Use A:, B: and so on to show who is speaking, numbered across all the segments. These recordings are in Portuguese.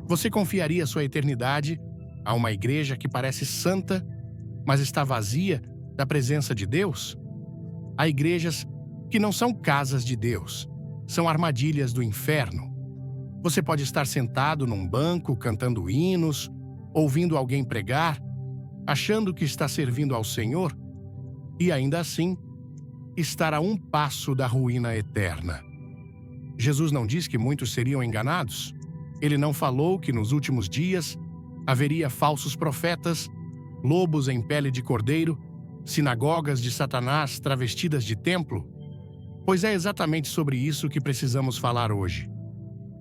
A: Você confiaria sua eternidade a uma igreja que parece santa, mas está vazia da presença de Deus? Há igrejas que não são casas de Deus, são armadilhas do inferno. Você pode estar sentado num banco, cantando hinos, ouvindo alguém pregar, achando que está servindo ao Senhor, e ainda assim, estar a um passo da ruína eterna. Jesus não diz que muitos seriam enganados? Ele não falou que nos últimos dias haveria falsos profetas, lobos em pele de cordeiro, sinagogas de Satanás travestidas de templo? Pois é exatamente sobre isso que precisamos falar hoje.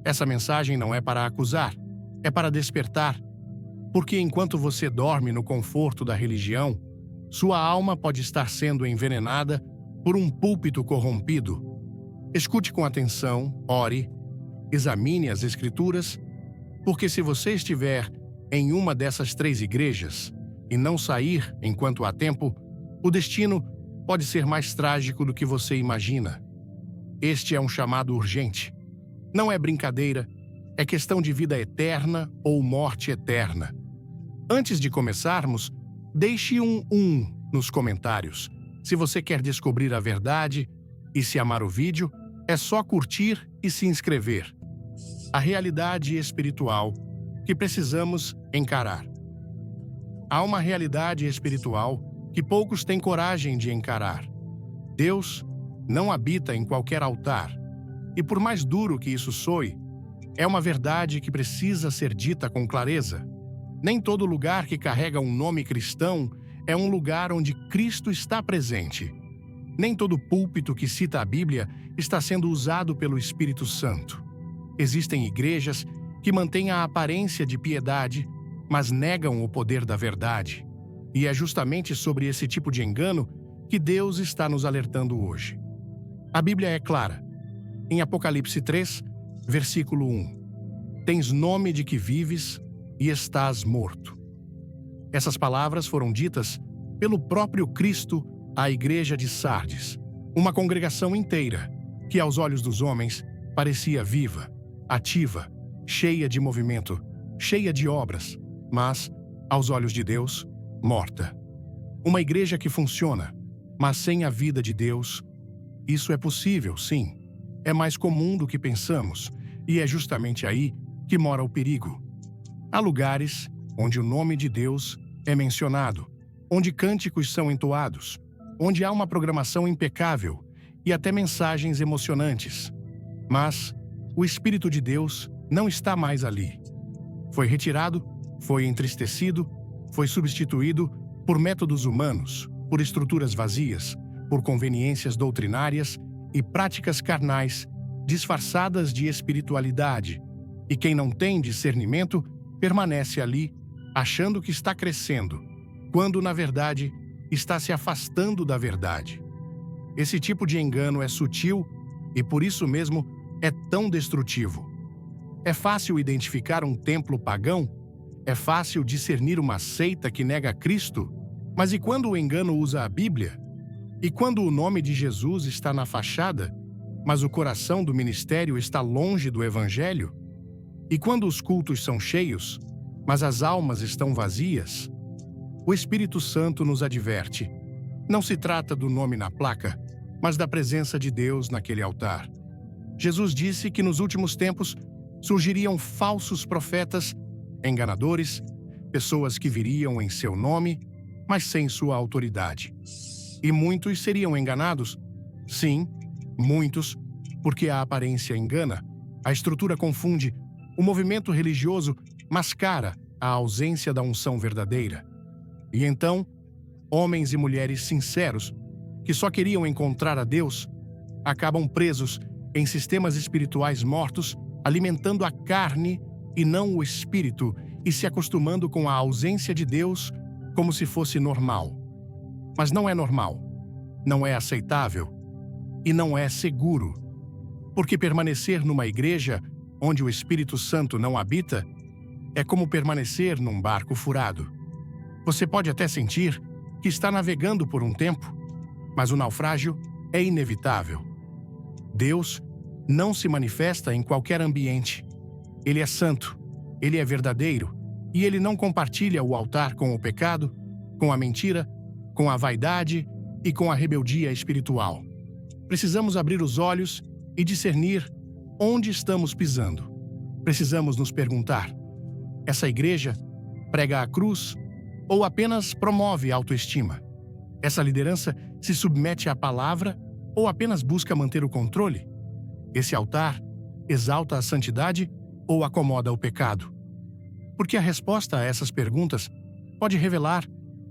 A: Essa mensagem não é para acusar, é para despertar, porque enquanto você dorme no conforto da religião, sua alma pode estar sendo envenenada por um púlpito corrompido. Escute com atenção, ore, examine as Escrituras, porque se você estiver em uma dessas 3 igrejas e não sair enquanto há tempo, o destino pode ser mais trágico do que você imagina. Este é um chamado urgente. Não é brincadeira, é questão de vida eterna ou morte eterna. Antes de começarmos, deixe um nos comentários. Se você quer descobrir a verdade e se amar o vídeo, é só curtir e se inscrever. A realidade espiritual que precisamos encarar. Há uma realidade espiritual que poucos têm coragem de encarar. Deus não habita em qualquer altar. E por mais duro que isso soe, é uma verdade que precisa ser dita com clareza. Nem todo lugar que carrega um nome cristão é um lugar onde Cristo está presente. Nem todo púlpito que cita a Bíblia está sendo usado pelo Espírito Santo. Existem igrejas que mantêm a aparência de piedade, mas negam o poder da verdade. E é justamente sobre esse tipo de engano que Deus está nos alertando hoje. A Bíblia é clara. Em Apocalipse 3, versículo 1. Tens nome de que vives e estás morto. Essas palavras foram ditas pelo próprio Cristo à igreja de Sardes, uma congregação inteira que, aos olhos dos homens, parecia viva, ativa, cheia de movimento, cheia de obras, mas, aos olhos de Deus, morta. Uma igreja que funciona, mas sem a vida de Deus. Isso é possível, sim. É mais comum do que pensamos, e é justamente aí que mora o perigo. Há lugares onde o nome de Deus é mencionado, onde cânticos são entoados, onde há uma programação impecável e até mensagens emocionantes. Mas o Espírito de Deus não está mais ali. Foi retirado, foi entristecido, foi substituído por métodos humanos, por estruturas vazias, por conveniências doutrinárias e práticas carnais disfarçadas de espiritualidade. E quem não tem discernimento permanece ali, achando que está crescendo, quando, na verdade, está se afastando da verdade. Esse tipo de engano é sutil e, por isso mesmo, é tão destrutivo. É fácil identificar um templo pagão? É fácil discernir uma seita que nega Cristo? Mas e quando o engano usa a Bíblia? E quando o nome de Jesus está na fachada, mas o coração do ministério está longe do Evangelho? E quando os cultos são cheios, mas as almas estão vazias? O Espírito Santo nos adverte. Não se trata do nome na placa, mas da presença de Deus naquele altar. Jesus disse que nos últimos tempos surgiriam falsos profetas, enganadores, pessoas que viriam em seu nome, mas sem sua autoridade. E muitos seriam enganados? Sim, muitos, porque a aparência engana, a estrutura confunde, o movimento religioso mascara a ausência da unção verdadeira. E então, homens e mulheres sinceros, que só queriam encontrar a Deus, acabam presos em sistemas espirituais mortos, alimentando a carne e não o espírito, e se acostumando com a ausência de Deus como se fosse normal. Mas não é normal, não é aceitável e não é seguro. Porque permanecer numa igreja onde o Espírito Santo não habita é como permanecer num barco furado. Você pode até sentir que está navegando por um tempo, mas o naufrágio é inevitável. Deus não se manifesta em qualquer ambiente. Ele é santo, Ele é verdadeiro e ele não compartilha o altar com o pecado, com a mentira, com a vaidade e com a rebeldia espiritual. Precisamos abrir os olhos e discernir onde estamos pisando. Precisamos nos perguntar: essa igreja prega a cruz ou apenas promove autoestima? Essa liderança se submete à palavra ou apenas busca manter o controle? Esse altar exalta a santidade ou acomoda o pecado? Porque a resposta a essas perguntas pode revelar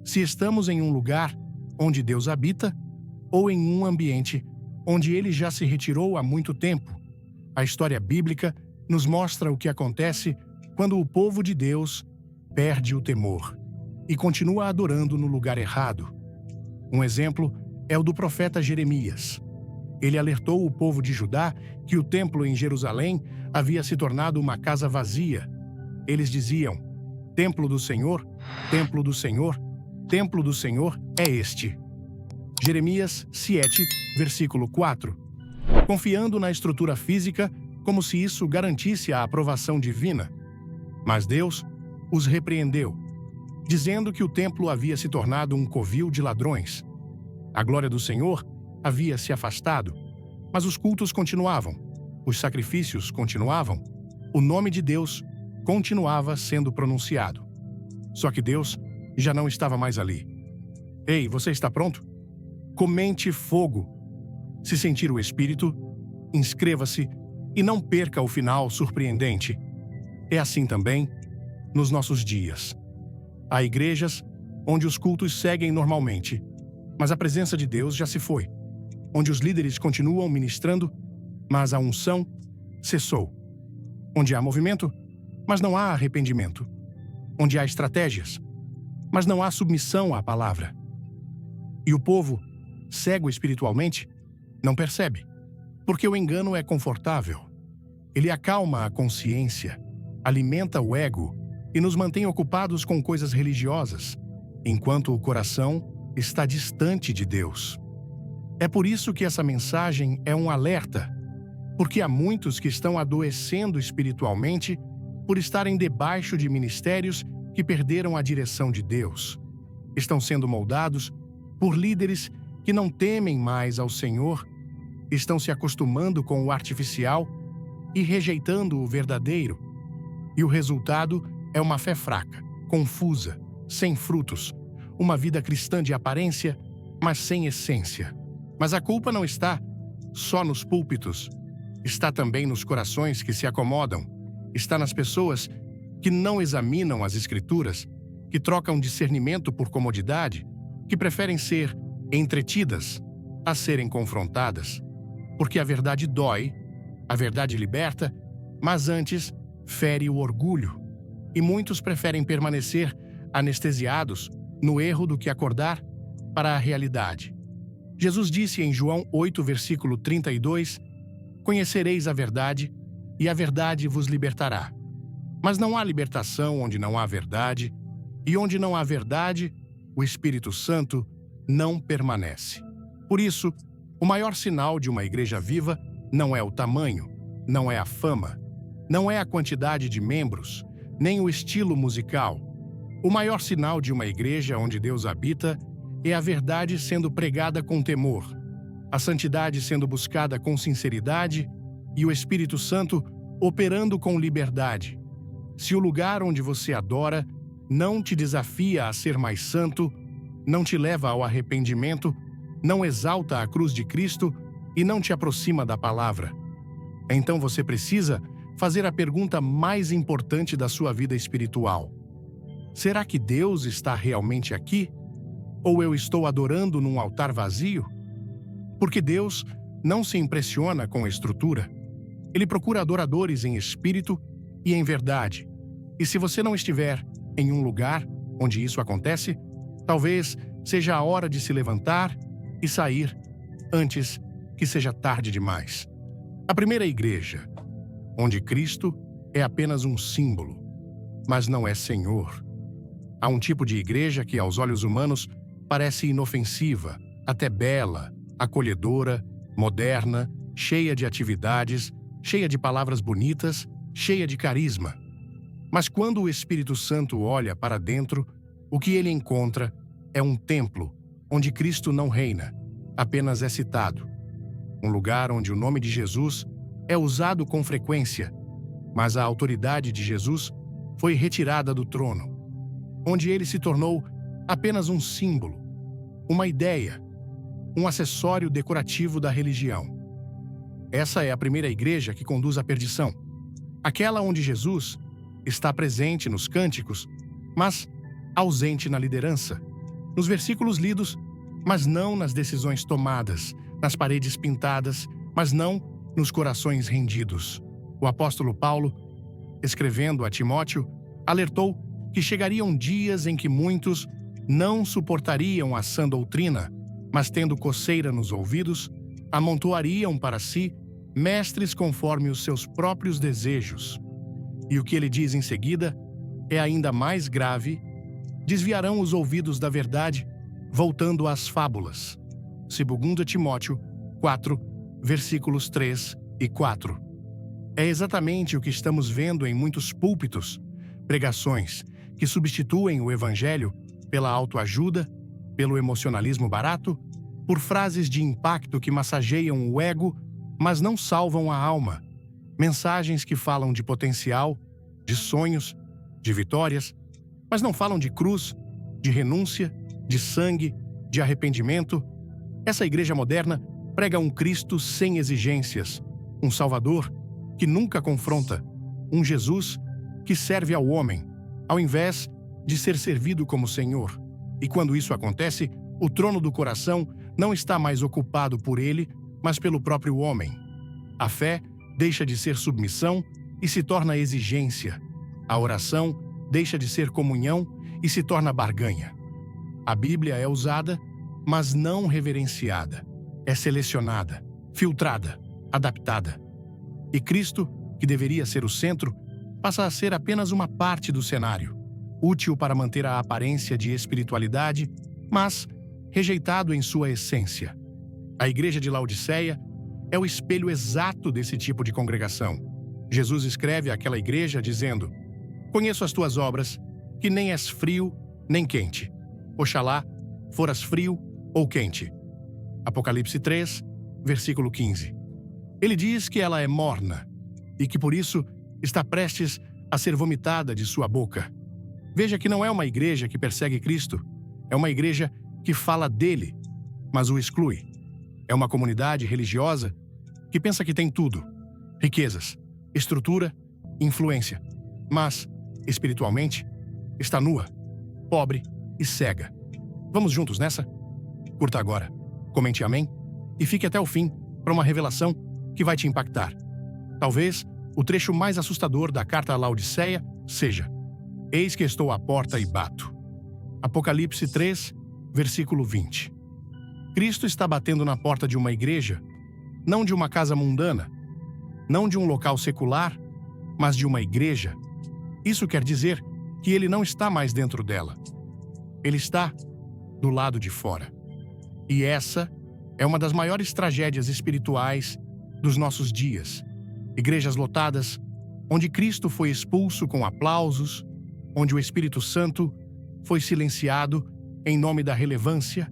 A: se estamos em um lugar onde Deus habita ou em um ambiente onde ele já se retirou há muito tempo. A história bíblica nos mostra o que acontece quando o povo de Deus perde o temor e continua adorando no lugar errado. Um exemplo é o do profeta Jeremias. Ele alertou o povo de Judá que o templo em Jerusalém havia se tornado uma casa vazia. Eles diziam: templo do Senhor, templo do Senhor, templo do Senhor é este. Jeremias 7, versículo 4. Confiando na estrutura física como se isso garantisse a aprovação divina. Mas Deus os repreendeu, dizendo que o templo havia se tornado um covil de ladrões. A glória do Senhor havia se afastado, mas os cultos continuavam, os sacrifícios continuavam, o nome de Deus continuava sendo pronunciado. Só que Deus já não estava mais ali. Ei, você está pronto? Comente fogo. Se sentir o Espírito, inscreva-se e não perca o final surpreendente. É assim também nos nossos dias. Há igrejas onde os cultos seguem normalmente, mas a presença de Deus já se foi. Onde os líderes continuam ministrando, mas a unção cessou. Onde há movimento, mas não há arrependimento. Onde há estratégias, mas não há submissão à palavra. E o povo, cego espiritualmente, não percebe, porque o engano é confortável. Ele acalma a consciência, alimenta o ego e nos mantém ocupados com coisas religiosas, enquanto o coração está distante de Deus. É por isso que essa mensagem é um alerta, porque há muitos que estão adoecendo espiritualmente por estarem debaixo de ministérios que perderam a direção de Deus. Estão sendo moldados por líderes que não temem mais ao Senhor, estão se acostumando com o artificial e rejeitando o verdadeiro. E o resultado é uma fé fraca, confusa, sem frutos, uma vida cristã de aparência, mas sem essência. Mas a culpa não está só nos púlpitos, está também nos corações que se acomodam, está nas pessoas que não examinam as Escrituras, que trocam discernimento por comodidade, que preferem ser entretidas a serem confrontadas. Porque a verdade dói, a verdade liberta, mas antes fere o orgulho. E muitos preferem permanecer anestesiados no erro do que acordar para a realidade. Jesus disse em João 8, versículo 32, "Conhecereis a verdade, e a verdade vos libertará." Mas não há libertação onde não há verdade, e onde não há verdade, o Espírito Santo não permanece. Por isso, o maior sinal de uma igreja viva não é o tamanho, não é a fama, não é a quantidade de membros, nem o estilo musical. O maior sinal de uma igreja onde Deus habita é a verdade sendo pregada com temor, a santidade sendo buscada com sinceridade e o Espírito Santo operando com liberdade. Se o lugar onde você adora não te desafia a ser mais santo, não te leva ao arrependimento, não exalta a cruz de Cristo e não te aproxima da palavra, então você precisa fazer a pergunta mais importante da sua vida espiritual: será que Deus está realmente aqui? Ou eu estou adorando num altar vazio? Porque Deus não se impressiona com a estrutura. Ele procura adoradores em espírito e em verdade. E se você não estiver em um lugar onde isso acontece, talvez seja a hora de se levantar e sair antes que seja tarde demais. A primeira igreja, onde Cristo é apenas um símbolo, mas não é Senhor. Há um tipo de igreja que, aos olhos humanos, parece inofensiva, até bela, acolhedora, moderna, cheia de atividades, cheia de palavras bonitas, cheia de carisma. Mas quando o Espírito Santo olha para dentro, o que ele encontra é um templo onde Cristo não reina, apenas é citado. Um lugar onde o nome de Jesus é usado com frequência, mas a autoridade de Jesus foi retirada do trono, onde ele se tornou apenas um símbolo, uma ideia, um acessório decorativo da religião. Essa é a primeira igreja que conduz à perdição, aquela onde Jesus está presente nos cânticos, mas ausente na liderança, nos versículos lidos, mas não nas decisões tomadas, nas paredes pintadas, mas não nos corações rendidos. O apóstolo Paulo, escrevendo a Timóteo, alertou que chegariam dias em que muitos não suportariam a sã doutrina, mas tendo coceira nos ouvidos, amontoariam para si mestres conforme os seus próprios desejos. E o que ele diz em seguida é ainda mais grave: desviarão os ouvidos da verdade, voltando às fábulas. 2 Timóteo 4, versículos 3 e 4. É exatamente o que estamos vendo em muitos púlpitos, pregações que substituem o evangelho pela autoajuda, pelo emocionalismo barato, por frases de impacto que massageiam o ego, mas não salvam a alma. Mensagens que falam de potencial, de sonhos, de vitórias, mas não falam de cruz, de renúncia, de sangue, de arrependimento. Essa igreja moderna prega um Cristo sem exigências, um Salvador que nunca confronta, um Jesus que serve ao homem, ao invés de ser servido como Senhor. E quando isso acontece, o trono do coração não está mais ocupado por ele, mas pelo próprio homem. A fé deixa de ser submissão e se torna exigência. A oração deixa de ser comunhão e se torna barganha. A Bíblia é usada, mas não reverenciada. É selecionada, filtrada, adaptada. E Cristo, que deveria ser o centro, passa a ser apenas uma parte do cenário, útil para manter a aparência de espiritualidade, mas rejeitado em sua essência. A igreja de Laodiceia é o espelho exato desse tipo de congregação. Jesus escreve àquela igreja dizendo: "Conheço as tuas obras, que nem és frio nem quente. Oxalá foras frio ou quente." Apocalipse 3, versículo 15. Ele diz que ela é morna e que por isso está prestes a ser vomitada de sua boca. Veja que não é uma igreja que persegue Cristo, é uma igreja que fala dele, mas o exclui. É uma comunidade religiosa que pensa que tem tudo: riquezas, estrutura, influência, mas, espiritualmente, está nua, pobre e cega. Vamos juntos nessa? Curta agora, comente amém e fique até o fim para uma revelação que vai te impactar. Talvez o trecho mais assustador da carta a Laodiceia seja: "Eis que estou à porta e bato." Apocalipse 3, versículo 20. Cristo está batendo na porta de uma igreja, não de uma casa mundana, não de um local secular, mas de uma igreja. Isso quer dizer que ele não está mais dentro dela. Ele está do lado de fora. E essa é uma das maiores tragédias espirituais dos nossos dias. Igrejas lotadas, onde Cristo foi expulso com aplausos, onde o Espírito Santo foi silenciado em nome da relevância,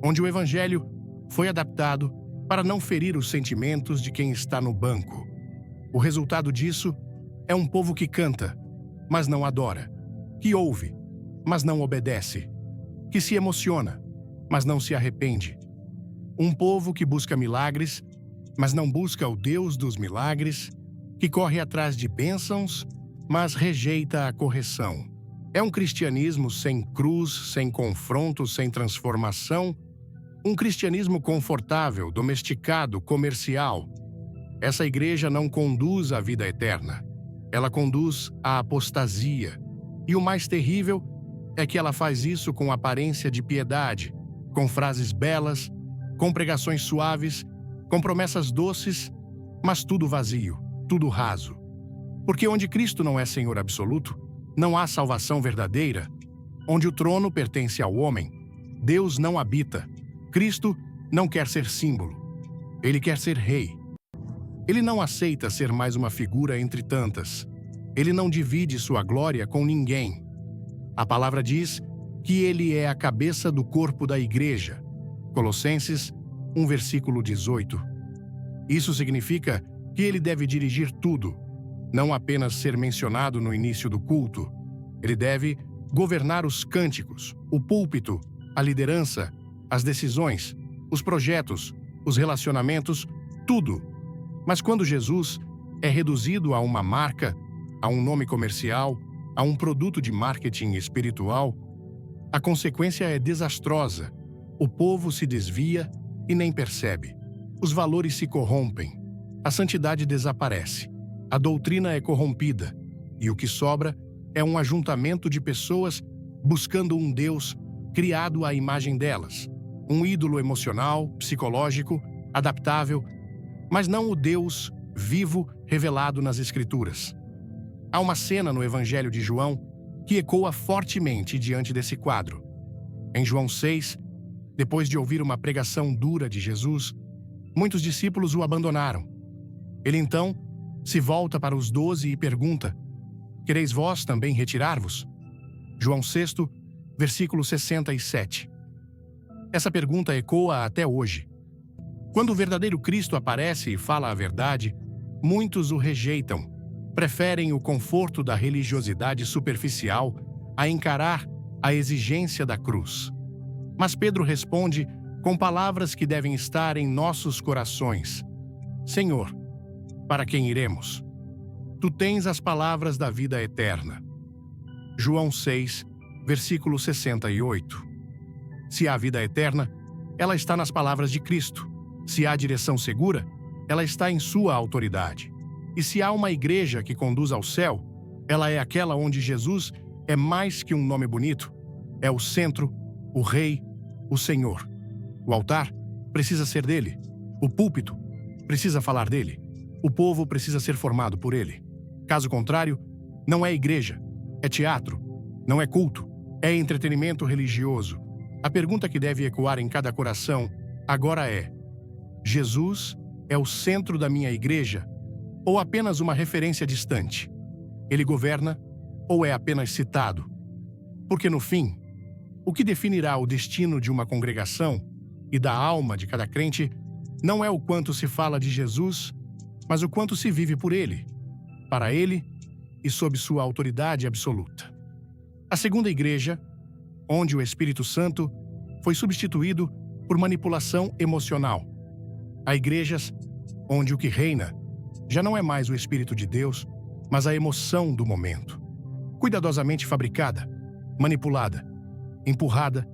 A: onde o Evangelho foi adaptado para não ferir os sentimentos de quem está no banco. O resultado disso é um povo que canta, mas não adora, que ouve, mas não obedece, que se emociona, mas não se arrepende. Um povo que busca milagres, mas não busca o Deus dos milagres, que corre atrás de bênçãos, mas rejeita a correção. É um cristianismo sem cruz, sem confronto, sem transformação, um cristianismo confortável, domesticado, comercial. Essa igreja não conduz à vida eterna. Ela conduz à apostasia. E o mais terrível é que ela faz isso com aparência de piedade, com frases belas, com pregações suaves, com promessas doces, mas tudo vazio, tudo raso. Porque onde Cristo não é Senhor absoluto, não há salvação verdadeira. Onde o trono pertence ao homem, Deus não habita. Cristo não quer ser símbolo. Ele quer ser rei. Ele não aceita ser mais uma figura entre tantas. Ele não divide sua glória com ninguém. A palavra diz que ele é a cabeça do corpo da igreja. Colossenses 1, versículo 18. Isso significa que ele deve dirigir tudo, não apenas ser mencionado no início do culto. Ele deve governar os cânticos, o púlpito, a liderança, as decisões, os projetos, os relacionamentos, tudo. Mas quando Jesus é reduzido a uma marca, a um nome comercial, a um produto de marketing espiritual, a consequência é desastrosa. O povo se desvia e nem percebe. Os valores se corrompem. A santidade desaparece. A doutrina é corrompida. E o que sobra é um ajuntamento de pessoas buscando um Deus criado à imagem delas. Um ídolo emocional, psicológico, adaptável, mas não o Deus vivo revelado nas Escrituras. Há uma cena no Evangelho de João que ecoa fortemente diante desse quadro. Em João 6, depois de ouvir uma pregação dura de Jesus, muitos discípulos o abandonaram. Ele então se volta para os 12 e pergunta: "Quereis vós também retirar-vos?" João 6, versículo 67. Essa pergunta ecoa até hoje. Quando o verdadeiro Cristo aparece e fala a verdade, muitos o rejeitam. Preferem o conforto da religiosidade superficial a encarar a exigência da cruz. Mas Pedro responde com palavras que devem estar em nossos corações: "Senhor, para quem iremos? Tu tens as palavras da vida eterna." João 6, versículo 68. Se há vida eterna, ela está nas palavras de Cristo. Se há direção segura, ela está em sua autoridade. E se há uma igreja que conduz ao céu, ela é aquela onde Jesus é mais que um nome bonito. É o centro, o rei, o Senhor. O altar precisa ser dele. O púlpito precisa falar dele. O povo precisa ser formado por ele. Caso contrário, não é igreja, é teatro, não é culto, é entretenimento religioso. A pergunta que deve ecoar em cada coração agora é: Jesus é o centro da minha igreja ou apenas uma referência distante? Ele governa ou é apenas citado? Porque no fim, o que definirá o destino de uma congregação e da alma de cada crente não é o quanto se fala de Jesus, mas o quanto se vive por ele, para ele e sob sua autoridade absoluta. A segunda igreja, onde o Espírito Santo foi substituído por manipulação emocional. Há igrejas onde o que reina já não é mais o Espírito de Deus, mas a emoção do momento. Cuidadosamente fabricada, manipulada, empurrada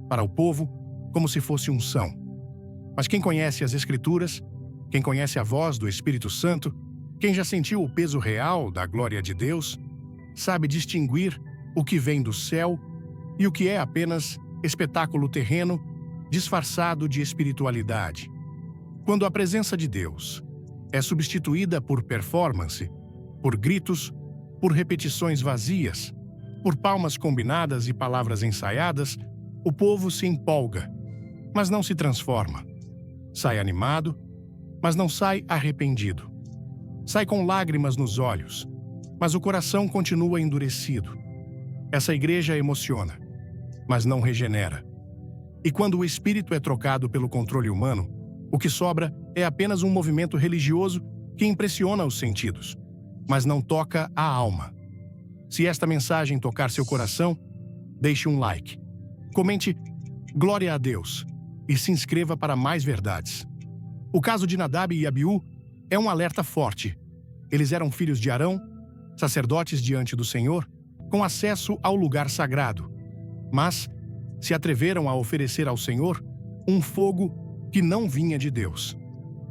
A: para o povo como se fosse unção. Mas quem conhece as Escrituras, quem conhece a voz do Espírito Santo, quem já sentiu o peso real da glória de Deus, sabe distinguir o que vem do céu e o que é apenas espetáculo terreno disfarçado de espiritualidade. Quando a presença de Deus é substituída por performance, por gritos, por repetições vazias, por palmas combinadas e palavras ensaiadas, o povo se empolga, mas não se transforma. Sai animado, mas não sai arrependido. Sai com lágrimas nos olhos, mas o coração continua endurecido. Essa igreja emociona, mas não regenera. E quando o espírito é trocado pelo controle humano, o que sobra é apenas um movimento religioso que impressiona os sentidos, mas não toca a alma. Se esta mensagem tocar seu coração, deixe um like. Comente "Glória a Deus" e se inscreva para mais verdades. O caso de Nadab e Abiú é um alerta forte. Eles eram filhos de Arão, sacerdotes diante do Senhor, com acesso ao lugar sagrado, mas se atreveram a oferecer ao Senhor um fogo que não vinha de Deus.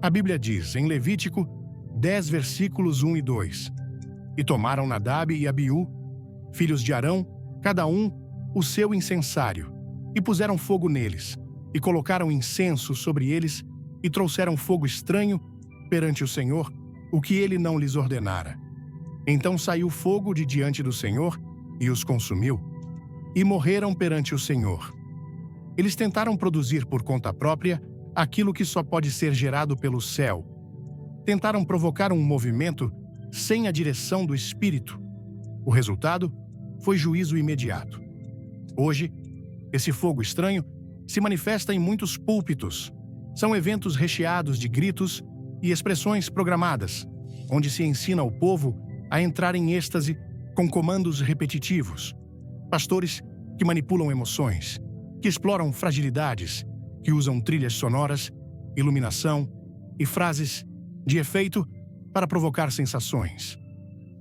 A: A Bíblia diz, em Levítico 10, versículos 1 e 2, "E tomaram Nadab e Abiú, filhos de Arão, cada um o seu incensário, e puseram fogo neles, e colocaram incenso sobre eles, e trouxeram fogo estranho perante o Senhor, o que ele não lhes ordenara. Então saiu fogo de diante do Senhor, e os consumiu, e morreram perante o Senhor. Eles tentaram produzir por conta própria aquilo que só pode ser gerado pelo céu. Tentaram provocar um movimento sem a direção do Espírito, O resultado foi juízo imediato. Hoje, esse fogo estranho se manifesta em muitos púlpitos. São eventos recheados de gritos e expressões programadas, onde se ensina o povo a entrar em êxtase com comandos repetitivos. Pastores que manipulam emoções, que exploram fragilidades, que usam trilhas sonoras, iluminação e frases de efeito para provocar sensações.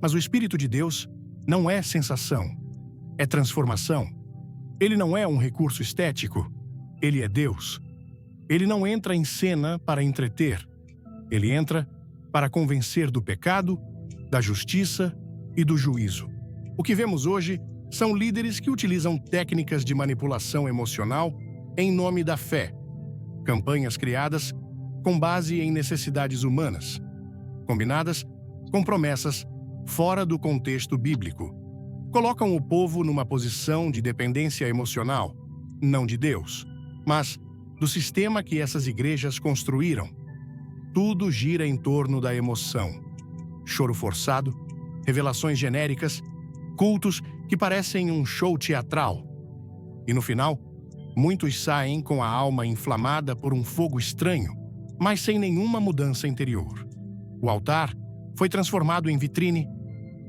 A: Mas o Espírito de Deus não é sensação, é transformação. Ele não é um recurso estético, ele é Deus. Ele não entra em cena para entreter, ele entra para convencer do pecado, da justiça e do juízo. O que vemos hoje são líderes que utilizam técnicas de manipulação emocional em nome da fé, campanhas criadas com base em necessidades humanas, combinadas com promessas fora do contexto bíblico. Colocam o povo numa posição de dependência emocional, não de Deus, mas do sistema que essas igrejas construíram. Tudo gira em torno da emoção. Choro forçado, revelações genéricas, cultos que parecem um show teatral. E no final, muitos saem com a alma inflamada por um fogo estranho, mas sem nenhuma mudança interior. O altar foi transformado em vitrine,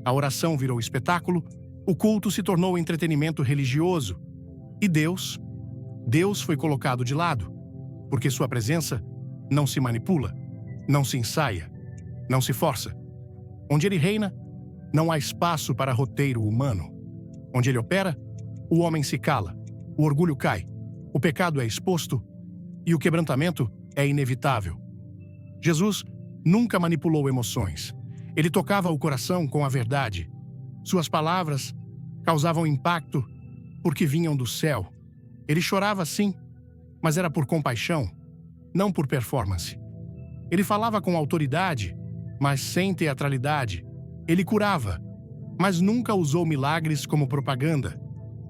A: a oração virou espetáculo, o culto se tornou entretenimento religioso. E Deus foi colocado de lado, porque sua presença não se manipula, não se ensaia, não se força. Onde ele reina, não há espaço para roteiro humano. Onde ele opera, o homem se cala, o orgulho cai, o pecado é exposto e o quebrantamento é inevitável. Jesus nunca manipulou emoções. Ele tocava o coração com a verdade. Suas palavras causavam impacto porque vinham do céu. Ele chorava sim, mas era por compaixão, não por performance. Ele falava com autoridade, mas sem teatralidade. Ele curava, mas nunca usou milagres como propaganda.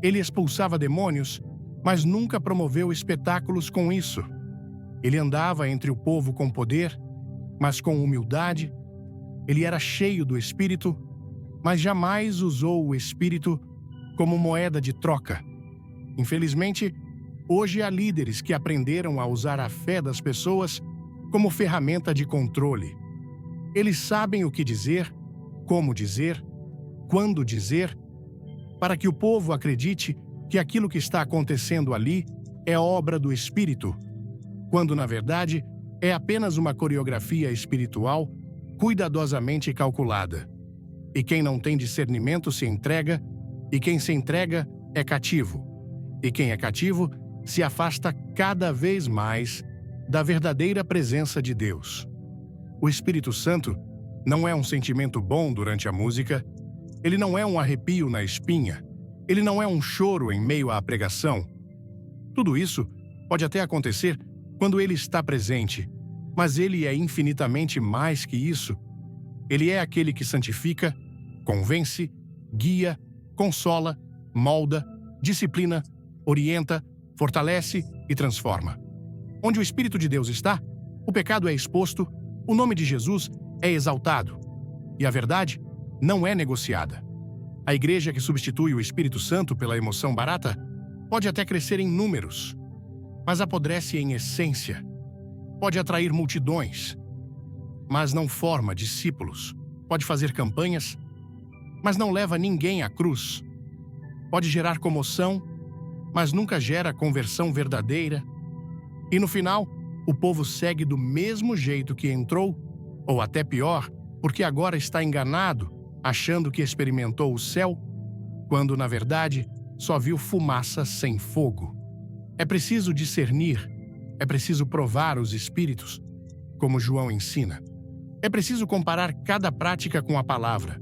A: Ele expulsava demônios, mas nunca promoveu espetáculos com isso. Ele andava entre o povo com poder, mas com humildade. Ele era cheio do Espírito, mas jamais usou o Espírito como moeda de troca. Infelizmente, hoje há líderes que aprenderam a usar a fé das pessoas como ferramenta de controle. Eles sabem o que dizer, como dizer, quando dizer, para que o povo acredite que aquilo que está acontecendo ali é obra do Espírito, quando, na verdade, é apenas uma coreografia espiritual cuidadosamente calculada. E quem não tem discernimento se entrega, e quem se entrega é cativo. E quem é cativo se afasta cada vez mais da verdadeira presença de Deus. O Espírito Santo não é um sentimento bom durante a música, ele não é um arrepio na espinha, ele não é um choro em meio à pregação. Tudo isso pode até acontecer quando ele está presente, mas ele é infinitamente mais que isso. Ele é aquele que santifica, convence, guia, consola, molda, disciplina, orienta, fortalece e transforma. Onde o Espírito de Deus está, o pecado é exposto, o nome de Jesus é exaltado e a verdade não é negociada. A igreja que substitui o Espírito Santo pela emoção barata pode até crescer em números, mas apodrece em essência. Pode atrair multidões, mas não forma discípulos. Pode fazer campanhas, mas não leva ninguém à cruz. Pode gerar comoção, mas nunca gera conversão verdadeira. E no final, o povo segue do mesmo jeito que entrou, ou até pior, porque agora está enganado, achando que experimentou o céu, quando, na verdade, só viu fumaça sem fogo. É preciso discernir, é preciso provar os espíritos, como João ensina. É preciso comparar cada prática com a palavra,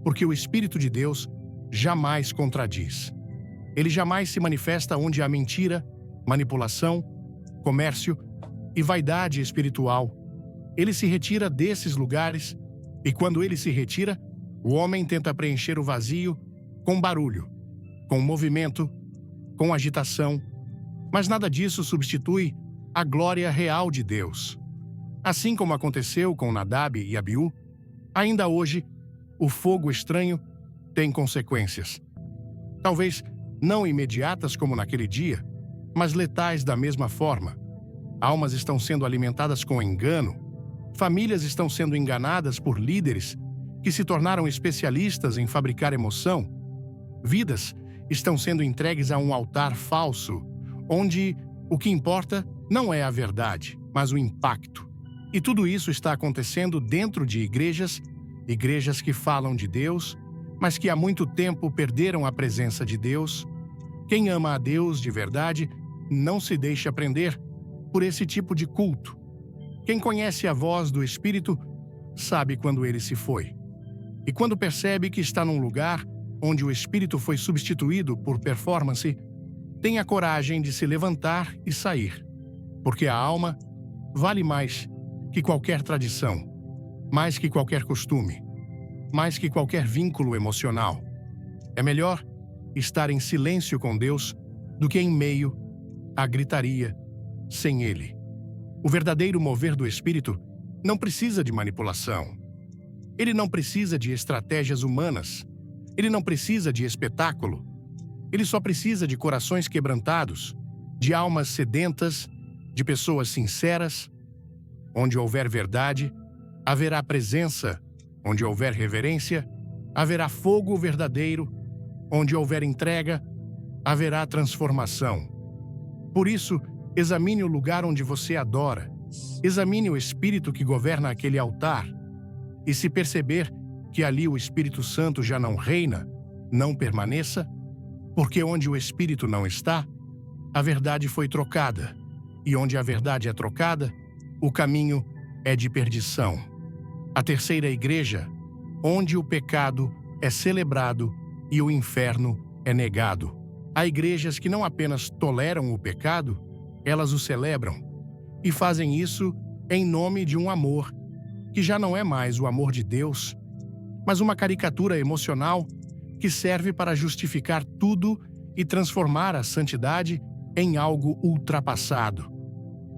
A: porque o Espírito de Deus jamais contradiz. Ele jamais se manifesta onde há mentira, manipulação, comércio e vaidade espiritual. Ele se retira desses lugares e, quando ele se retira, o homem tenta preencher o vazio com barulho, com movimento, com agitação, mas nada disso substitui a glória real de Deus. Assim como aconteceu com Nadab e Abiú, ainda hoje, o fogo estranho tem consequências. Talvez não imediatas como naquele dia, mas letais da mesma forma. Almas estão sendo alimentadas com engano. Famílias estão sendo enganadas por líderes que se tornaram especialistas em fabricar emoção. Vidas estão sendo entregues a um altar falso, onde o que importa não é a verdade, mas o impacto. E tudo isso está acontecendo dentro de igrejas que falam de Deus, mas que há muito tempo perderam a presença de Deus. Quem ama a Deus de verdade não se deixa prender por esse tipo de culto. Quem conhece a voz do Espírito sabe quando ele se foi. E quando percebe que está num lugar onde o Espírito foi substituído por performance, tem a coragem de se levantar e sair. Porque a alma vale mais que qualquer tradição, mais que qualquer costume, mais que qualquer vínculo emocional. É melhor estar em silêncio com Deus do que em meio à gritaria sem Ele. O verdadeiro mover do Espírito não precisa de manipulação. Ele não precisa de estratégias humanas. Ele não precisa de espetáculo. Ele só precisa de corações quebrantados, de almas sedentas, de pessoas sinceras. Onde houver verdade, haverá presença. Onde houver reverência, haverá fogo verdadeiro. Onde houver entrega, haverá transformação. Por isso, examine o lugar onde você adora. Examine o Espírito que governa aquele altar. E se perceber que ali o Espírito Santo já não reina, não permaneça, porque onde o Espírito não está, a verdade foi trocada. E onde a verdade é trocada, o caminho é de perdição. A terceira igreja, onde o pecado é celebrado e o inferno é negado. Há igrejas que não apenas toleram o pecado, elas o celebram. E fazem isso em nome de um amor que já não é mais o amor de Deus, mas uma caricatura emocional que serve para justificar tudo e transformar a santidade em algo ultrapassado.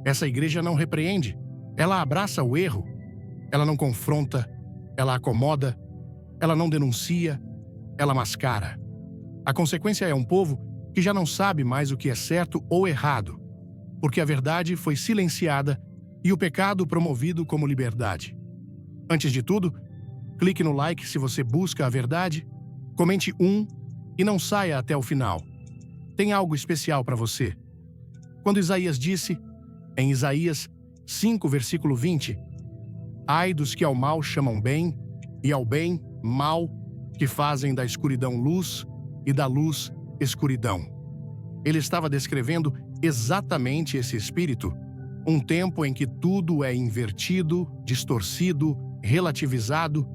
A: Essa igreja não repreende, ela abraça o erro, ela não confronta, ela acomoda, ela não denuncia, ela mascara. A consequência é um povo que já não sabe mais o que é certo ou errado, porque a verdade foi silenciada e o pecado promovido como liberdade. Antes de tudo, clique no like se você busca a verdade, comente e não saia até o final. Tem algo especial para você. Quando Isaías disse, em Isaías 5, versículo 20, ai dos que ao mal chamam bem, e ao bem, mal, que fazem da escuridão luz e da luz, escuridão. Ele estava descrevendo exatamente esse espírito, um tempo em que tudo é invertido, distorcido, relativizado,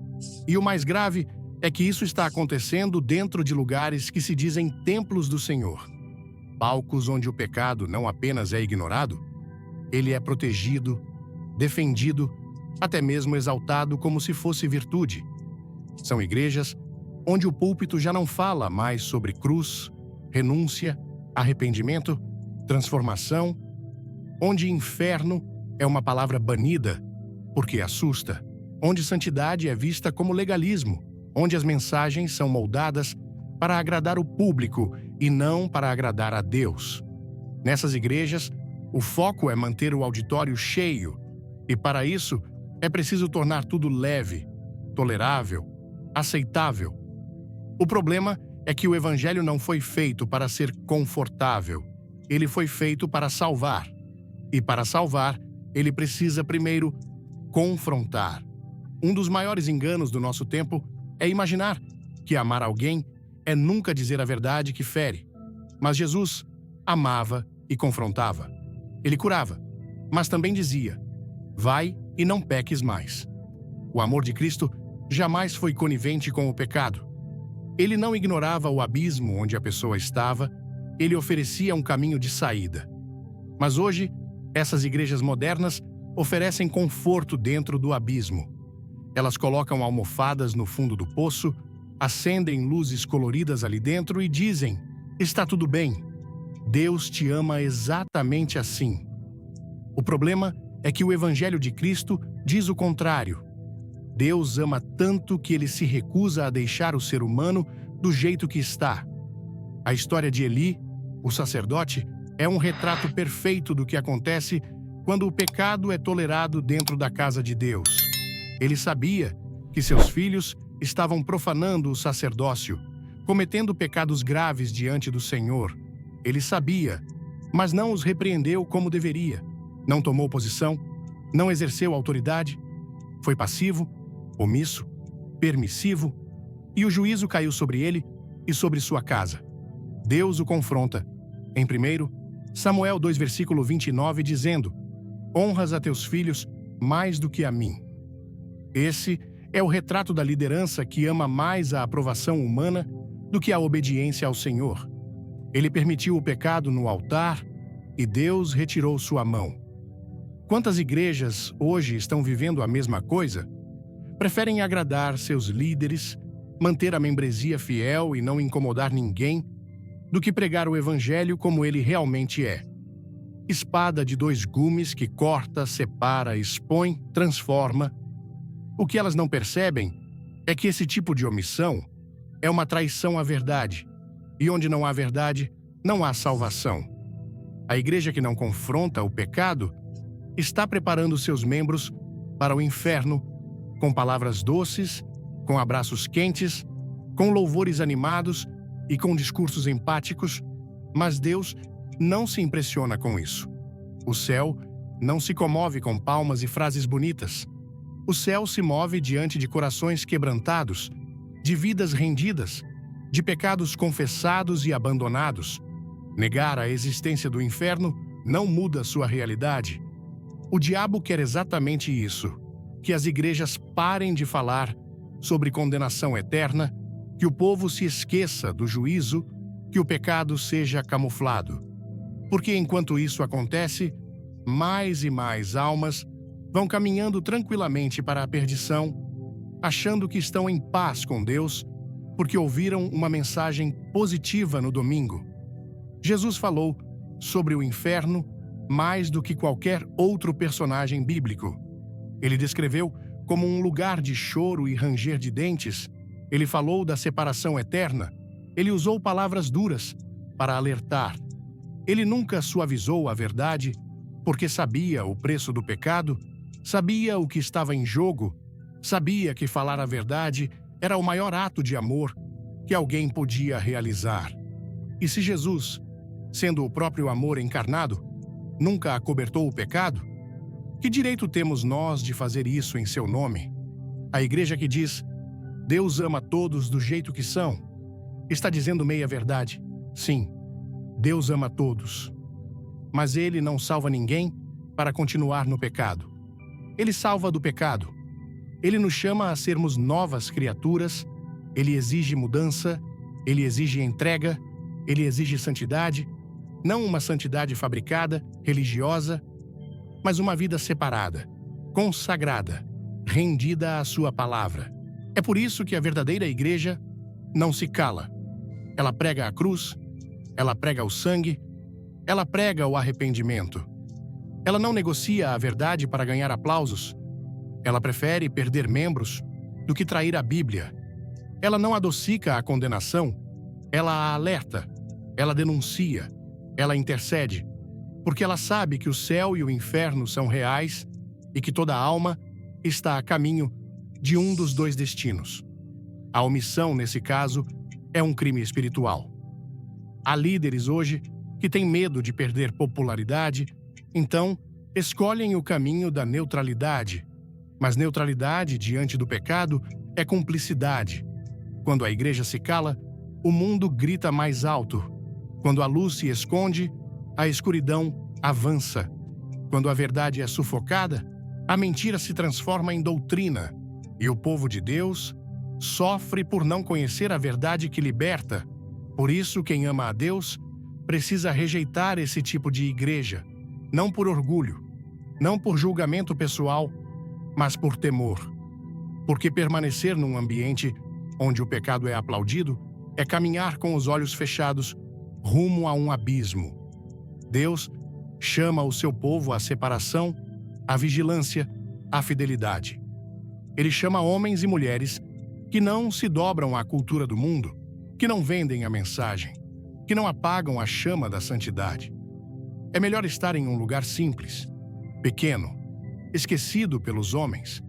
A: e o mais grave é que isso está acontecendo dentro de lugares que se dizem templos do Senhor. Palcos onde o pecado não apenas é ignorado, ele é protegido, defendido, até mesmo exaltado como se fosse virtude. São igrejas onde o púlpito já não fala mais sobre cruz, renúncia, arrependimento, transformação, onde inferno é uma palavra banida, porque assusta, onde santidade é vista como legalismo, onde as mensagens são moldadas para agradar o público e não para agradar a Deus. Nessas igrejas, o foco é manter o auditório cheio, e para isso é preciso tornar tudo leve, tolerável, aceitável. O problema é que o Evangelho não foi feito para ser confortável, ele foi feito para salvar. E para salvar, ele precisa primeiro confrontar. Um dos maiores enganos do nosso tempo é imaginar que amar alguém é nunca dizer a verdade que fere. Mas Jesus amava e confrontava. Ele curava, mas também dizia, vai e não peques mais. O amor de Cristo jamais foi conivente com o pecado. Ele não ignorava o abismo onde a pessoa estava, ele oferecia um caminho de saída. Mas hoje, essas igrejas modernas oferecem conforto dentro do abismo. Elas colocam almofadas no fundo do poço, acendem luzes coloridas ali dentro e dizem, está tudo bem, Deus te ama exatamente assim. O problema é que o Evangelho de Cristo diz o contrário. Deus ama tanto que ele se recusa a deixar o ser humano do jeito que está. A história de Eli, o sacerdote, é um retrato perfeito do que acontece quando o pecado é tolerado dentro da casa de Deus. Ele sabia que seus filhos estavam profanando o sacerdócio, cometendo pecados graves diante do Senhor. Ele sabia, mas não os repreendeu como deveria. Não tomou posição, não exerceu autoridade, foi passivo, omisso, permissivo, e o juízo caiu sobre ele e sobre sua casa. Deus o confronta. Em 1 Samuel 2, versículo 29, dizendo: honras a teus filhos mais do que a mim. Esse é o retrato da liderança que ama mais a aprovação humana do que a obediência ao Senhor. Ele permitiu o pecado no altar e Deus retirou sua mão. Quantas igrejas hoje estão vivendo a mesma coisa? Preferem agradar seus líderes, manter a membresia fiel e não incomodar ninguém, do que pregar o evangelho como ele realmente é. Espada de dois gumes que corta, separa, expõe, transforma. O que elas não percebem é que esse tipo de omissão é uma traição à verdade, e onde não há verdade, não há salvação. A igreja que não confronta o pecado está preparando seus membros para o inferno com palavras doces, com abraços quentes, com louvores animados e com discursos empáticos, mas Deus não se impressiona com isso. O céu não se comove com palmas e frases bonitas. O céu se move diante de corações quebrantados, de vidas rendidas, de pecados confessados e abandonados. Negar a existência do inferno não muda sua realidade. O diabo quer exatamente isso, que as igrejas parem de falar sobre condenação eterna, que o povo se esqueça do juízo, que o pecado seja camuflado. Porque enquanto isso acontece, mais e mais almas vão caminhando tranquilamente para a perdição, achando que estão em paz com Deus, porque ouviram uma mensagem positiva no domingo. Jesus falou sobre o inferno mais do que qualquer outro personagem bíblico. Ele descreveu como um lugar de choro e ranger de dentes. Ele falou da separação eterna. Ele usou palavras duras para alertar. Ele nunca suavizou a verdade, porque sabia o preço do pecado, sabia o que estava em jogo, sabia que falar a verdade era o maior ato de amor que alguém podia realizar. E se Jesus, sendo o próprio amor encarnado, nunca acobertou o pecado, que direito temos nós de fazer isso em seu nome? A igreja que diz: Deus ama todos do jeito que são, está dizendo meia-verdade. Sim, Deus ama todos. Mas Ele não salva ninguém para continuar no pecado. Ele salva do pecado. Ele nos chama a sermos novas criaturas. Ele exige mudança. Ele exige entrega. Ele exige santidade. Não uma santidade fabricada, religiosa, mas uma vida separada, consagrada, rendida à sua palavra. É por isso que a verdadeira igreja não se cala. Ela prega a cruz, ela prega o sangue, ela prega o arrependimento. Ela não negocia a verdade para ganhar aplausos. Ela prefere perder membros do que trair a Bíblia. Ela não adocica a condenação, ela a alerta, ela denuncia, ela intercede, porque ela sabe que o céu e o inferno são reais e que toda alma está a caminho de um dos dois destinos. A omissão, nesse caso, é um crime espiritual. Há líderes hoje que têm medo de perder popularidade, então escolhem o caminho da neutralidade. Mas neutralidade diante do pecado é cumplicidade. Quando a igreja se cala, o mundo grita mais alto. Quando a luz se esconde, a escuridão avança. Quando a verdade é sufocada, a mentira se transforma em doutrina. E o povo de Deus sofre por não conhecer a verdade que liberta. Por isso, quem ama a Deus precisa rejeitar esse tipo de igreja, não por orgulho, não por julgamento pessoal, mas por temor. Porque permanecer num ambiente onde o pecado é aplaudido é caminhar com os olhos fechados rumo a um abismo. Deus chama o seu povo à separação, à vigilância, à fidelidade. Ele chama homens e mulheres que não se dobram à cultura do mundo, que não vendem a mensagem, que não apagam a chama da santidade. É melhor estar em um lugar simples, pequeno, esquecido pelos homens,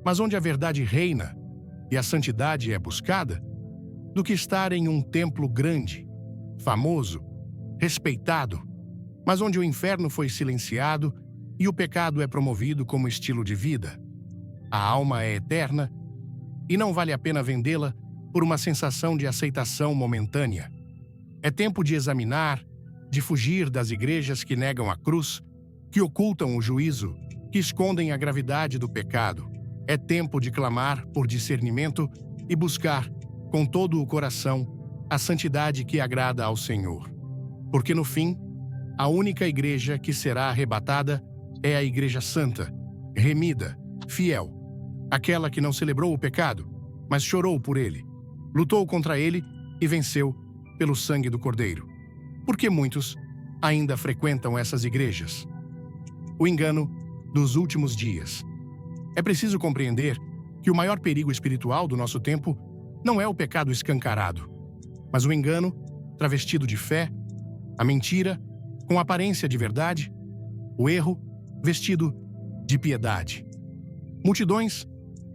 A: mas onde a verdade reina e a santidade é buscada, do que estar em um templo grande, famoso, respeitado, mas onde o inferno foi silenciado e o pecado é promovido como estilo de vida. A alma é eterna e não vale a pena vendê-la por uma sensação de aceitação momentânea. É tempo de examinar, de fugir das igrejas que negam a cruz, que ocultam o juízo, que escondem a gravidade do pecado. É tempo de clamar por discernimento e buscar, com todo o coração, a santidade que agrada ao Senhor. Porque, no fim, a única igreja que será arrebatada é a Igreja Santa, remida, fiel, aquela que não celebrou o pecado, mas chorou por ele, lutou contra ele e venceu pelo sangue do Cordeiro. Porque muitos ainda frequentam essas igrejas. O engano dos últimos dias. É preciso compreender que o maior perigo espiritual do nosso tempo não é o pecado escancarado, mas o engano travestido de fé, a mentira com aparência de verdade, o erro vestido de piedade. Multidões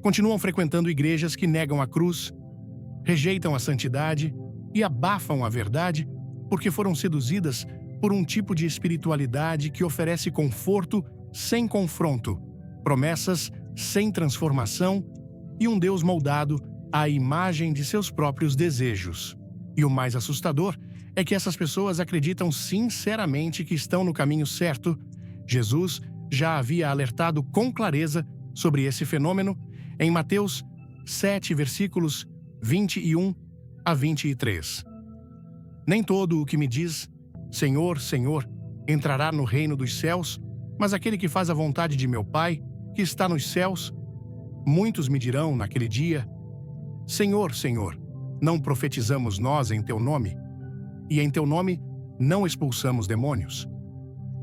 A: continuam frequentando igrejas que negam a cruz, rejeitam a santidade e abafam a verdade porque foram seduzidas por um tipo de espiritualidade que oferece conforto sem confronto, promessas sem transformação e um Deus moldado à imagem de seus próprios desejos. E o mais assustador é que essas pessoas acreditam sinceramente que estão no caminho certo. Jesus já havia alertado com clareza sobre esse fenômeno em Mateus 7, versículos 21 a 23. Nem todo o que me diz, Senhor, Senhor, entrará no reino dos céus, mas aquele que faz a vontade de meu Pai, que está nos céus. Muitos me dirão naquele dia, Senhor, Senhor, não profetizamos nós em teu nome? E em teu nome não expulsamos demônios?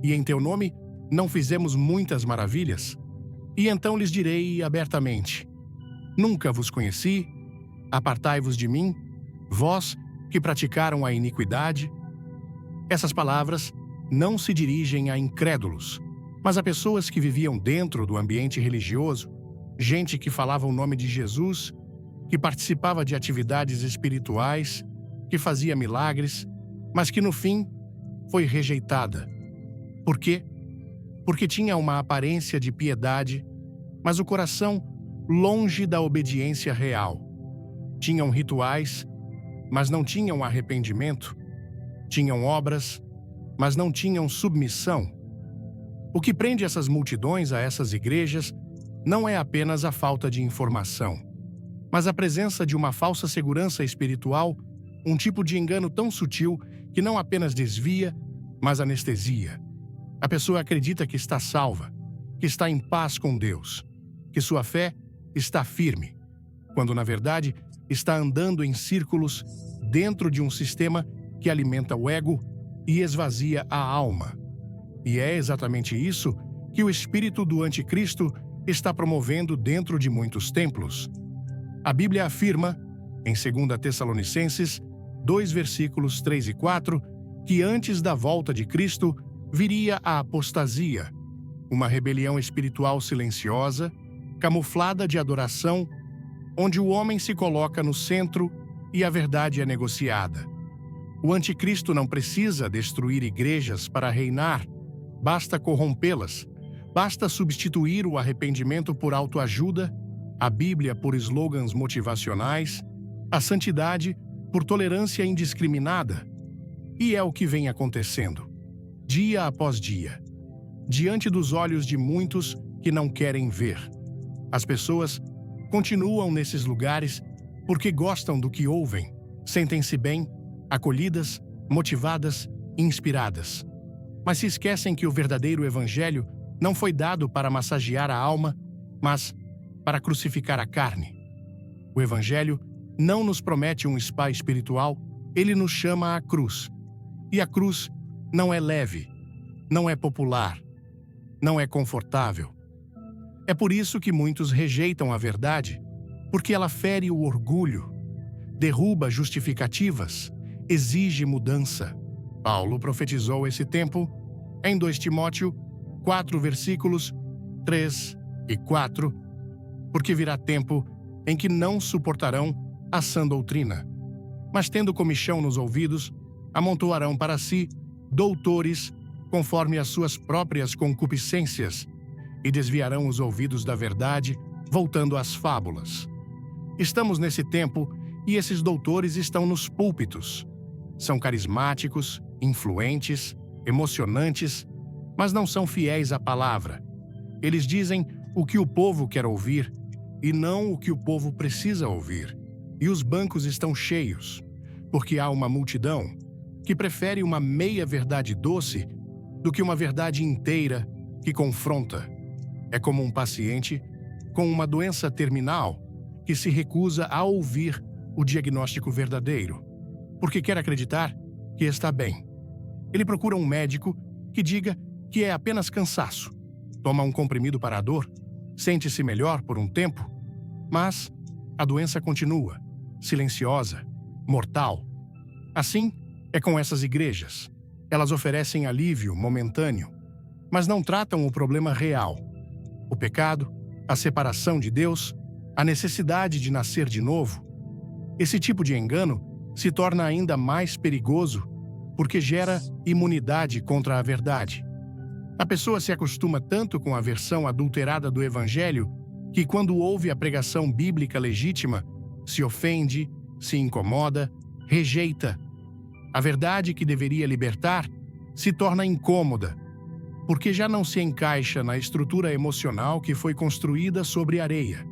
A: E em teu nome não fizemos muitas maravilhas? E então lhes direi abertamente, nunca vos conheci, apartai-vos de mim, vós que praticaram a iniquidade. Essas palavras não se dirigem a incrédulos, mas a pessoas que viviam dentro do ambiente religioso, gente que falava o nome de Jesus, que participava de atividades espirituais, que fazia milagres, mas que no fim foi rejeitada. Por quê? Porque tinha uma aparência de piedade, mas o coração longe da obediência real. Tinham rituais, mas não tinham arrependimento. Tinham obras, mas não tinham submissão. O que prende essas multidões a essas igrejas não é apenas a falta de informação, mas a presença de uma falsa segurança espiritual, um tipo de engano tão sutil que não apenas desvia, mas anestesia. A pessoa acredita que está salva, que está em paz com Deus, que sua fé está firme, quando na verdade está andando em círculos dentro de um sistema que alimenta o ego e esvazia a alma. E é exatamente isso que o espírito do anticristo está promovendo dentro de muitos templos. A Bíblia afirma, em 2 Tessalonicenses 2 versículos 3 e 4, que antes da volta de Cristo viria a apostasia, uma rebelião espiritual silenciosa, camuflada de adoração, onde o homem se coloca no centro e a verdade é negociada. O anticristo não precisa destruir igrejas para reinar, basta corrompê-las, basta substituir o arrependimento por autoajuda, a Bíblia por slogans motivacionais, a santidade por tolerância indiscriminada. E é o que vem acontecendo, dia após dia, diante dos olhos de muitos que não querem ver. As pessoas continuam nesses lugares porque gostam do que ouvem, sentem-se bem, acolhidas, motivadas e inspiradas. Mas se esquecem que o verdadeiro evangelho não foi dado para massagear a alma, mas para crucificar a carne. O evangelho não nos promete um spa espiritual, ele nos chama à cruz. E a cruz não é leve, não é popular, não é confortável. É por isso que muitos rejeitam a verdade, porque ela fere o orgulho, derruba justificativas, exige mudança. Paulo profetizou esse tempo em 2 Timóteo 4, versículos 3 e 4, porque virá tempo em que não suportarão a sã doutrina, mas tendo comichão nos ouvidos, amontoarão para si doutores conforme as suas próprias concupiscências e desviarão os ouvidos da verdade, voltando às fábulas. Estamos nesse tempo e esses doutores estão nos púlpitos. São carismáticos, influentes, emocionantes, mas não são fiéis à palavra. Eles dizem o que o povo quer ouvir e não o que o povo precisa ouvir. E os bancos estão cheios, porque há uma multidão que prefere uma meia-verdade doce do que uma verdade inteira que confronta. É como um paciente com uma doença terminal que se recusa a ouvir o diagnóstico verdadeiro, porque quer acreditar que está bem. Ele procura um médico que diga que é apenas cansaço, toma um comprimido para a dor, sente-se melhor por um tempo, mas a doença continua, silenciosa, mortal. Assim é com essas igrejas. Elas oferecem alívio momentâneo, mas não tratam o problema real: o pecado, a separação de Deus, a necessidade de nascer de novo. Esse tipo de engano se torna ainda mais perigoso porque gera imunidade contra a verdade. A pessoa se acostuma tanto com a versão adulterada do Evangelho que, quando ouve a pregação bíblica legítima, se ofende, se incomoda, rejeita. A verdade que deveria libertar se torna incômoda, porque já não se encaixa na estrutura emocional que foi construída sobre areia.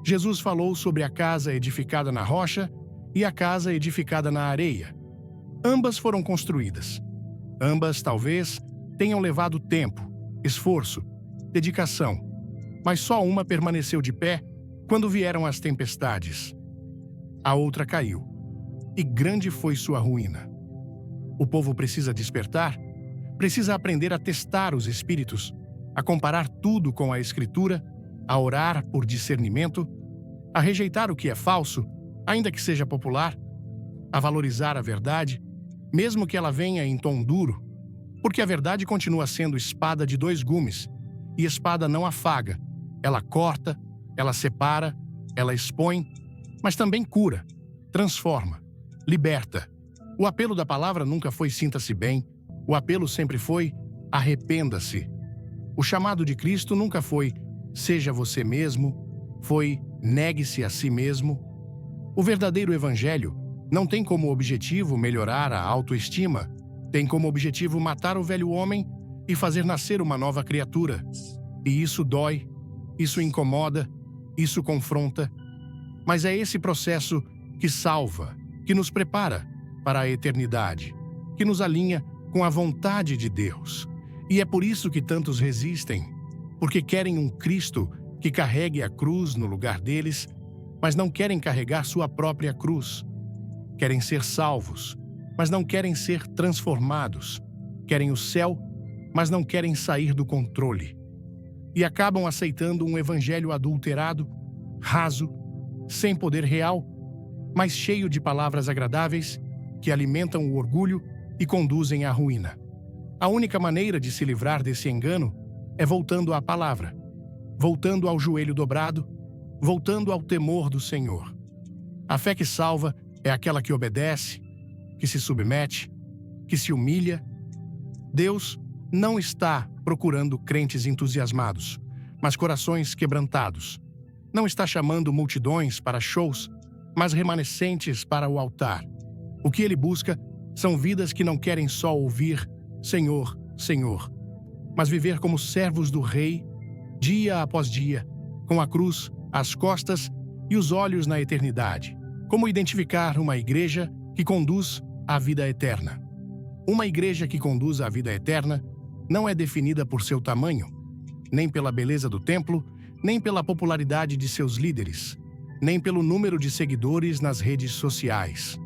A: Jesus falou sobre a casa edificada na rocha e a casa edificada na areia. Ambas foram construídas. Ambas, talvez, tenham levado tempo, esforço, dedicação, mas só uma permaneceu de pé quando vieram as tempestades. A outra caiu, e grande foi sua ruína. O povo precisa despertar, precisa aprender a testar os espíritos, a comparar tudo com a Escritura, a orar por discernimento, a rejeitar o que é falso, ainda que seja popular, a valorizar a verdade, mesmo que ela venha em tom duro, porque a verdade continua sendo espada de 2 gumes, e espada não afaga, ela corta, ela separa, ela expõe, mas também cura, transforma, liberta. O apelo da palavra nunca foi sinta-se bem, o apelo sempre foi arrependa-se. O chamado de Cristo nunca foi seja você mesmo, foi negue-se a si mesmo. O verdadeiro evangelho não tem como objetivo melhorar a autoestima, tem como objetivo matar o velho homem e fazer nascer uma nova criatura. E isso dói, isso incomoda, isso confronta, mas é esse processo que salva, que nos prepara para a eternidade, que nos alinha com a vontade de Deus. E é por isso que tantos resistem, porque querem um Cristo que carregue a cruz no lugar deles, mas não querem carregar sua própria cruz. Querem ser salvos, mas não querem ser transformados. Querem o céu, mas não querem sair do controle. E acabam aceitando um evangelho adulterado, raso, sem poder real, mas cheio de palavras agradáveis que alimentam o orgulho e conduzem à ruína. A única maneira de se livrar desse engano é voltando à palavra, voltando ao joelho dobrado, voltando ao temor do Senhor. A fé que salva é aquela que obedece, que se submete, que se humilha. Deus não está procurando crentes entusiasmados, mas corações quebrantados. Não está chamando multidões para shows, mas remanescentes para o altar. O que ele busca são vidas que não querem só ouvir Senhor, Senhor, mas viver como servos do Rei, dia após dia, com a cruz às costas e os olhos na eternidade. Como identificar uma igreja que conduz à vida eterna? Uma igreja que conduz à vida eterna não é definida por seu tamanho, nem pela beleza do templo, nem pela popularidade de seus líderes, nem pelo número de seguidores nas redes sociais.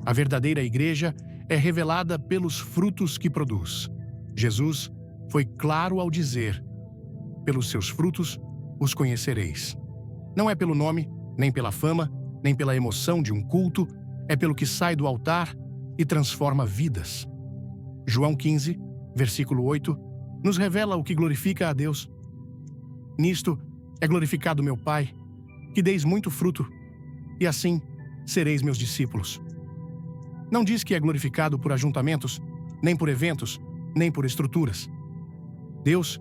A: A verdadeira igreja é revelada pelos frutos que produz. Jesus foi claro ao dizer: pelos seus frutos os conhecereis. Não é pelo nome, nem pela fama, nem pela emoção de um culto, é pelo que sai do altar e transforma vidas. João 15, versículo 8, nos revela o que glorifica a Deus. Nisto é glorificado meu Pai, que deis muito fruto, e assim sereis meus discípulos. Não diz que é glorificado por ajuntamentos, nem por eventos, nem por estruturas. Deus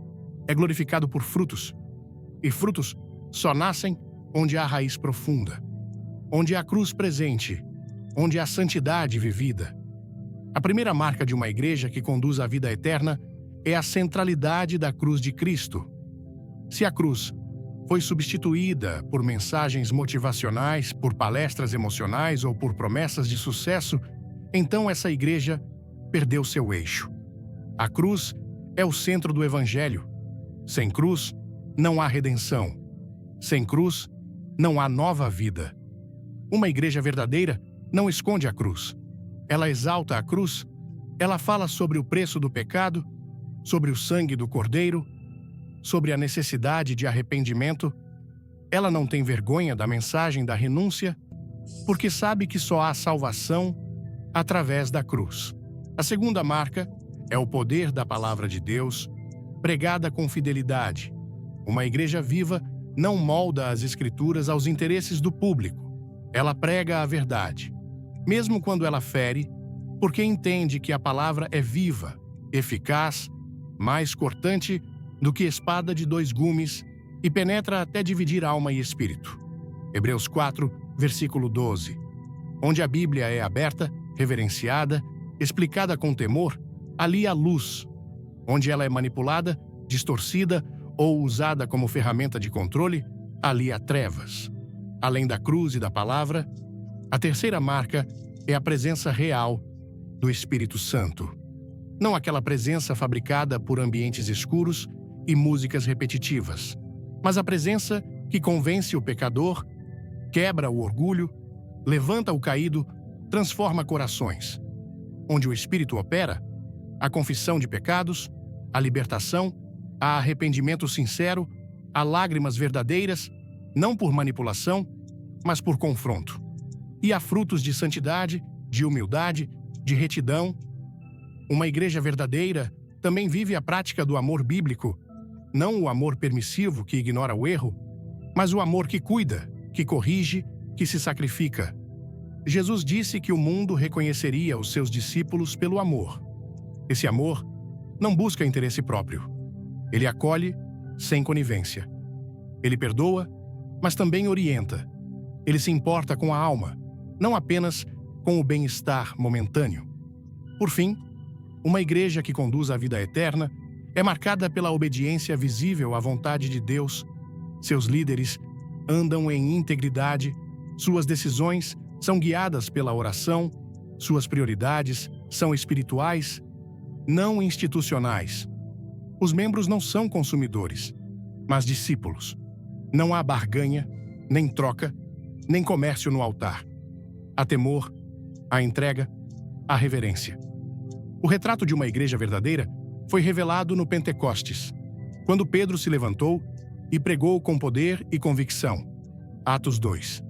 A: é glorificado por frutos, e frutos só nascem onde há raiz profunda, onde há cruz presente, onde há santidade vivida. A primeira marca de uma igreja que conduz à vida eterna é a centralidade da cruz de Cristo. Se a cruz foi substituída por mensagens motivacionais, por palestras emocionais ou por promessas de sucesso, então essa igreja perdeu seu eixo. A cruz é o centro do Evangelho. Sem cruz, não há redenção. Sem cruz, não há nova vida. Uma igreja verdadeira não esconde a cruz. Ela exalta a cruz, ela fala sobre o preço do pecado, sobre o sangue do Cordeiro, sobre a necessidade de arrependimento. Ela não tem vergonha da mensagem da renúncia, porque sabe que só há salvação através da cruz. A segunda marca é o poder da palavra de Deus, pregada com fidelidade. Uma igreja viva não molda as Escrituras aos interesses do público. Ela prega a verdade, mesmo quando ela fere, porque entende que a palavra é viva, eficaz, mais cortante do que espada de dois gumes e penetra até dividir alma e espírito. Hebreus 4, versículo 12. Onde a Bíblia é aberta, reverenciada, explicada com temor, ali há luz. Onde ela é manipulada, distorcida ou usada como ferramenta de controle, ali há trevas. Além da cruz e da palavra, a terceira marca é a presença real do Espírito Santo. Não aquela presença fabricada por ambientes escuros e músicas repetitivas, mas a presença que convence o pecador, quebra o orgulho, levanta o caído, transforma corações. Onde o Espírito opera, há confissão de pecados, há libertação, há arrependimento sincero, há lágrimas verdadeiras, não por manipulação, mas por confronto. E há frutos de santidade, de humildade, de retidão. Uma igreja verdadeira também vive a prática do amor bíblico, não o amor permissivo que ignora o erro, mas o amor que cuida, que corrige, que se sacrifica. Jesus disse que o mundo reconheceria os seus discípulos pelo amor. Esse amor não busca interesse próprio. Ele acolhe sem conivência. Ele perdoa, mas também orienta. Ele se importa com a alma, não apenas com o bem-estar momentâneo. Por fim, uma igreja que conduz à vida eterna é marcada pela obediência visível à vontade de Deus. Seus líderes andam em integridade, suas decisões são guiadas pela oração, suas prioridades são espirituais, não institucionais. Os membros não são consumidores, mas discípulos. Não há barganha, nem troca, nem comércio no altar. Há temor, há entrega, há reverência. O retrato de uma igreja verdadeira foi revelado no Pentecostes, quando Pedro se levantou e pregou com poder e convicção. Atos 2.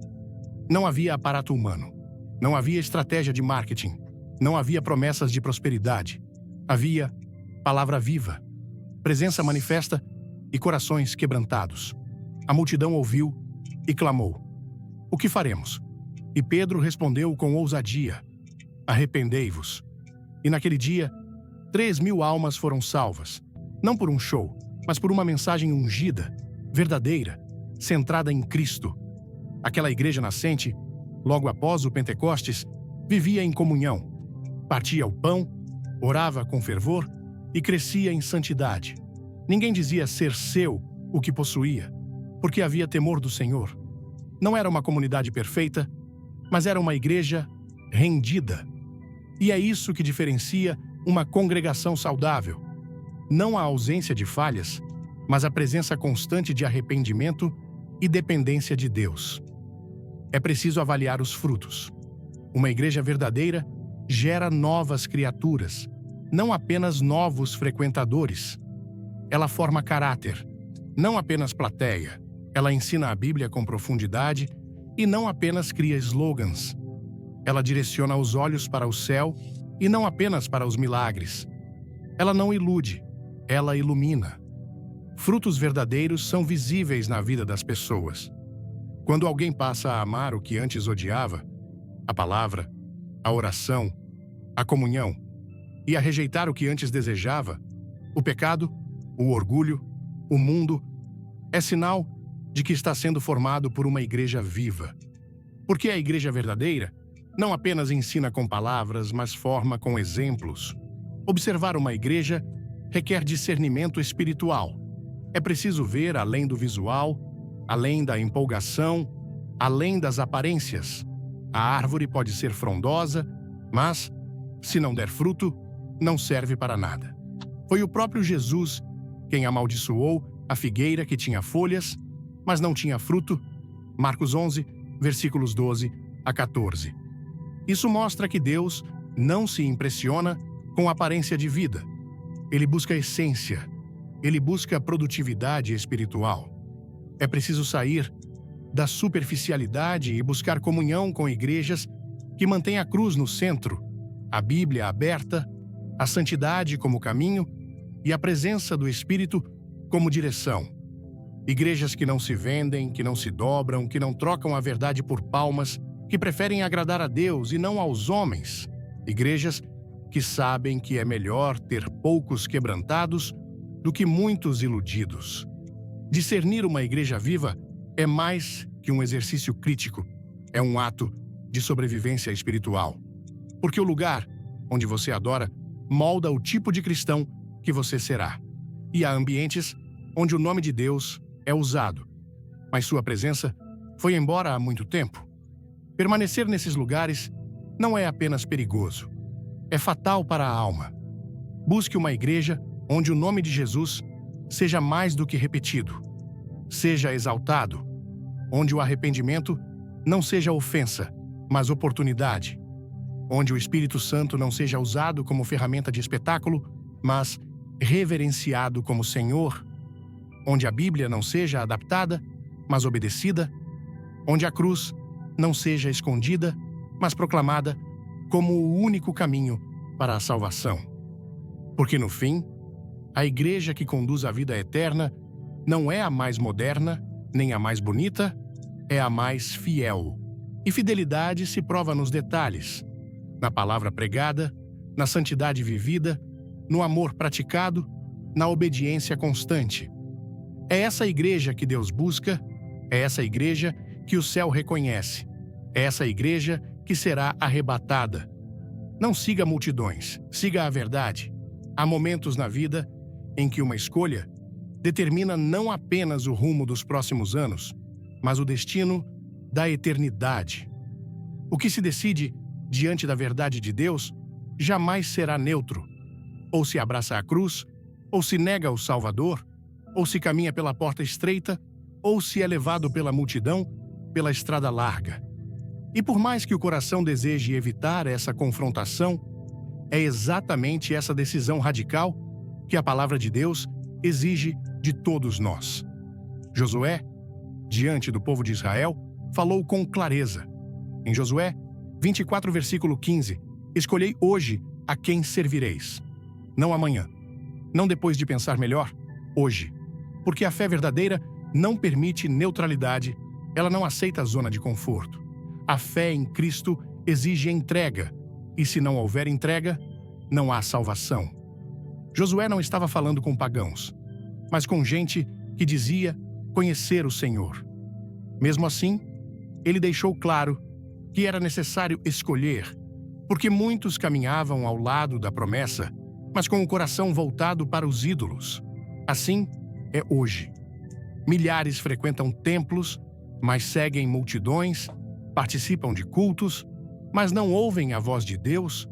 A: Não havia aparato humano, não havia estratégia de marketing, não havia promessas de prosperidade. Havia palavra viva, presença manifesta e corações quebrantados. A multidão ouviu e clamou: "O que faremos?" E Pedro respondeu com ousadia: "Arrependei-vos." E naquele dia, 3.000 almas foram salvas, não por um show, mas por uma mensagem ungida, verdadeira, centrada em Cristo. Aquela igreja nascente, logo após o Pentecostes, vivia em comunhão, partia o pão, orava com fervor e crescia em santidade. Ninguém dizia ser seu o que possuía, porque havia temor do Senhor. Não era uma comunidade perfeita, mas era uma igreja rendida. E é isso que diferencia uma congregação saudável. Não a ausência de falhas, mas a presença constante de arrependimento e dependência de Deus. É preciso avaliar os frutos. Uma igreja verdadeira gera novas criaturas, não apenas novos frequentadores. Ela forma caráter, Não apenas plateia, ela ensina a Bíblia com profundidade e não apenas cria slogans. Ela direciona os olhos para o céu e não apenas para os milagres. Ela não ilude, ela ilumina. Frutos verdadeiros são visíveis na vida das pessoas. Quando alguém passa a amar o que antes odiava, a palavra, a oração, a comunhão, e a rejeitar o que antes desejava, o pecado, o orgulho, o mundo, é sinal de que está sendo formado por uma igreja viva. Porque a igreja verdadeira não apenas ensina com palavras, mas forma com exemplos. Observar uma igreja requer discernimento espiritual. É preciso ver além do visual, além da empolgação, além das aparências. A árvore pode ser frondosa, mas, se não der fruto, não serve para nada. Foi o próprio Jesus quem amaldiçoou a figueira que tinha folhas, mas não tinha fruto. Marcos 11, versículos 12 a 14. Isso mostra que Deus não se impressiona com a aparência de vida. Ele busca a essência. Ele busca a produtividade espiritual. É preciso sair da superficialidade e buscar comunhão com igrejas que mantêm a cruz no centro, a Bíblia aberta, a santidade como caminho e a presença do Espírito como direção. Igrejas que não se vendem, que não se dobram, que não trocam a verdade por palmas, que preferem agradar a Deus e não aos homens. Igrejas que sabem que é melhor ter poucos quebrantados do que muitos iludidos. Discernir uma igreja viva é mais que um exercício crítico, é um ato de sobrevivência espiritual. Porque o lugar onde você adora molda o tipo de cristão que você será. E há ambientes onde o nome de Deus é usado, mas sua presença foi embora há muito tempo. Permanecer nesses lugares não é apenas perigoso, é fatal para a alma. Busque uma igreja onde o nome de Jesus seja mais do que repetido, seja exaltado, onde o arrependimento não seja ofensa, mas oportunidade, onde o Espírito Santo não seja usado como ferramenta de espetáculo, mas reverenciado como Senhor, onde a Bíblia não seja adaptada, mas obedecida, onde a cruz não seja escondida, mas proclamada como o único caminho para a salvação. Porque no fim, a igreja que conduz à vida eterna não é a mais moderna, nem a mais bonita, é a mais fiel. E fidelidade se prova nos detalhes, na palavra pregada, na santidade vivida, no amor praticado, na obediência constante. É essa igreja que Deus busca, é essa igreja que o céu reconhece, é essa igreja que será arrebatada. Não siga multidões, siga a verdade. Há momentos na vida em que uma escolha determina não apenas o rumo dos próximos anos, mas o destino da eternidade. O que se decide diante da verdade de Deus jamais será neutro. Ou se abraça a cruz, ou se nega o Salvador, ou se caminha pela porta estreita, ou se é levado pela multidão pela estrada larga. E por mais que o coração deseje evitar essa confrontação, é exatamente essa decisão radical que a palavra de Deus exige de todos nós. Josué, diante do povo de Israel, falou com clareza. Em Josué 24, versículo 15, escolhei hoje a quem servireis. Não amanhã, não depois de pensar melhor, hoje. Porque a fé verdadeira não permite neutralidade, ela não aceita a zona de conforto. A fé em Cristo exige entrega, e se não houver entrega, não há salvação. Josué não estava falando com pagãos, mas com gente que dizia conhecer o Senhor. Mesmo assim, ele deixou claro que era necessário escolher, porque muitos caminhavam ao lado da promessa, mas com o coração voltado para os ídolos. Assim é hoje. Milhares frequentam templos, mas seguem multidões, participam de cultos, mas não ouvem a voz de Deus,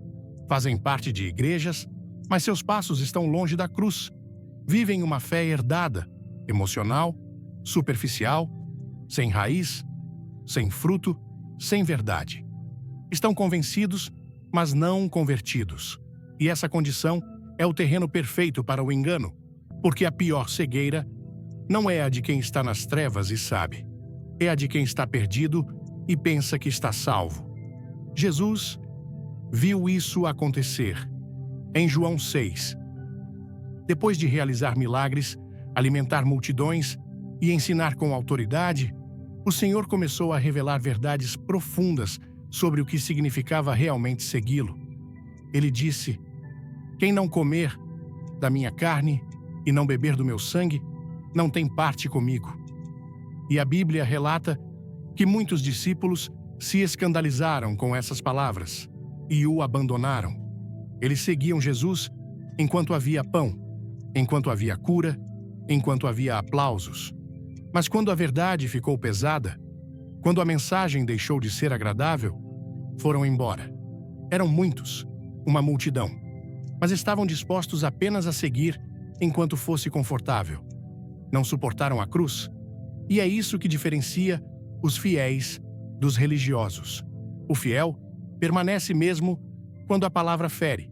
A: fazem parte de igrejas, mas seus passos estão longe da cruz. Vivem uma fé herdada, emocional, superficial, sem raiz, sem fruto, sem verdade. Estão convencidos, mas não convertidos. E essa condição é o terreno perfeito para o engano, porque a pior cegueira não é a de quem está nas trevas e sabe. É a de quem está perdido e pensa que está salvo. Jesus viu isso acontecer. Em João 6, depois de realizar milagres, alimentar multidões e ensinar com autoridade, o Senhor começou a revelar verdades profundas sobre o que significava realmente segui-lo. Ele disse: "Quem não comer da minha carne e não beber do meu sangue, não tem parte comigo." E a Bíblia relata que muitos discípulos se escandalizaram com essas palavras e o abandonaram. Eles seguiam Jesus enquanto havia pão, enquanto havia cura, enquanto havia aplausos. Mas quando a verdade ficou pesada, quando a mensagem deixou de ser agradável, foram embora. Eram muitos, uma multidão, mas estavam dispostos apenas a seguir enquanto fosse confortável. Não suportaram a cruz, e é isso que diferencia os fiéis dos religiosos. O fiel permanece mesmo quando a palavra fere,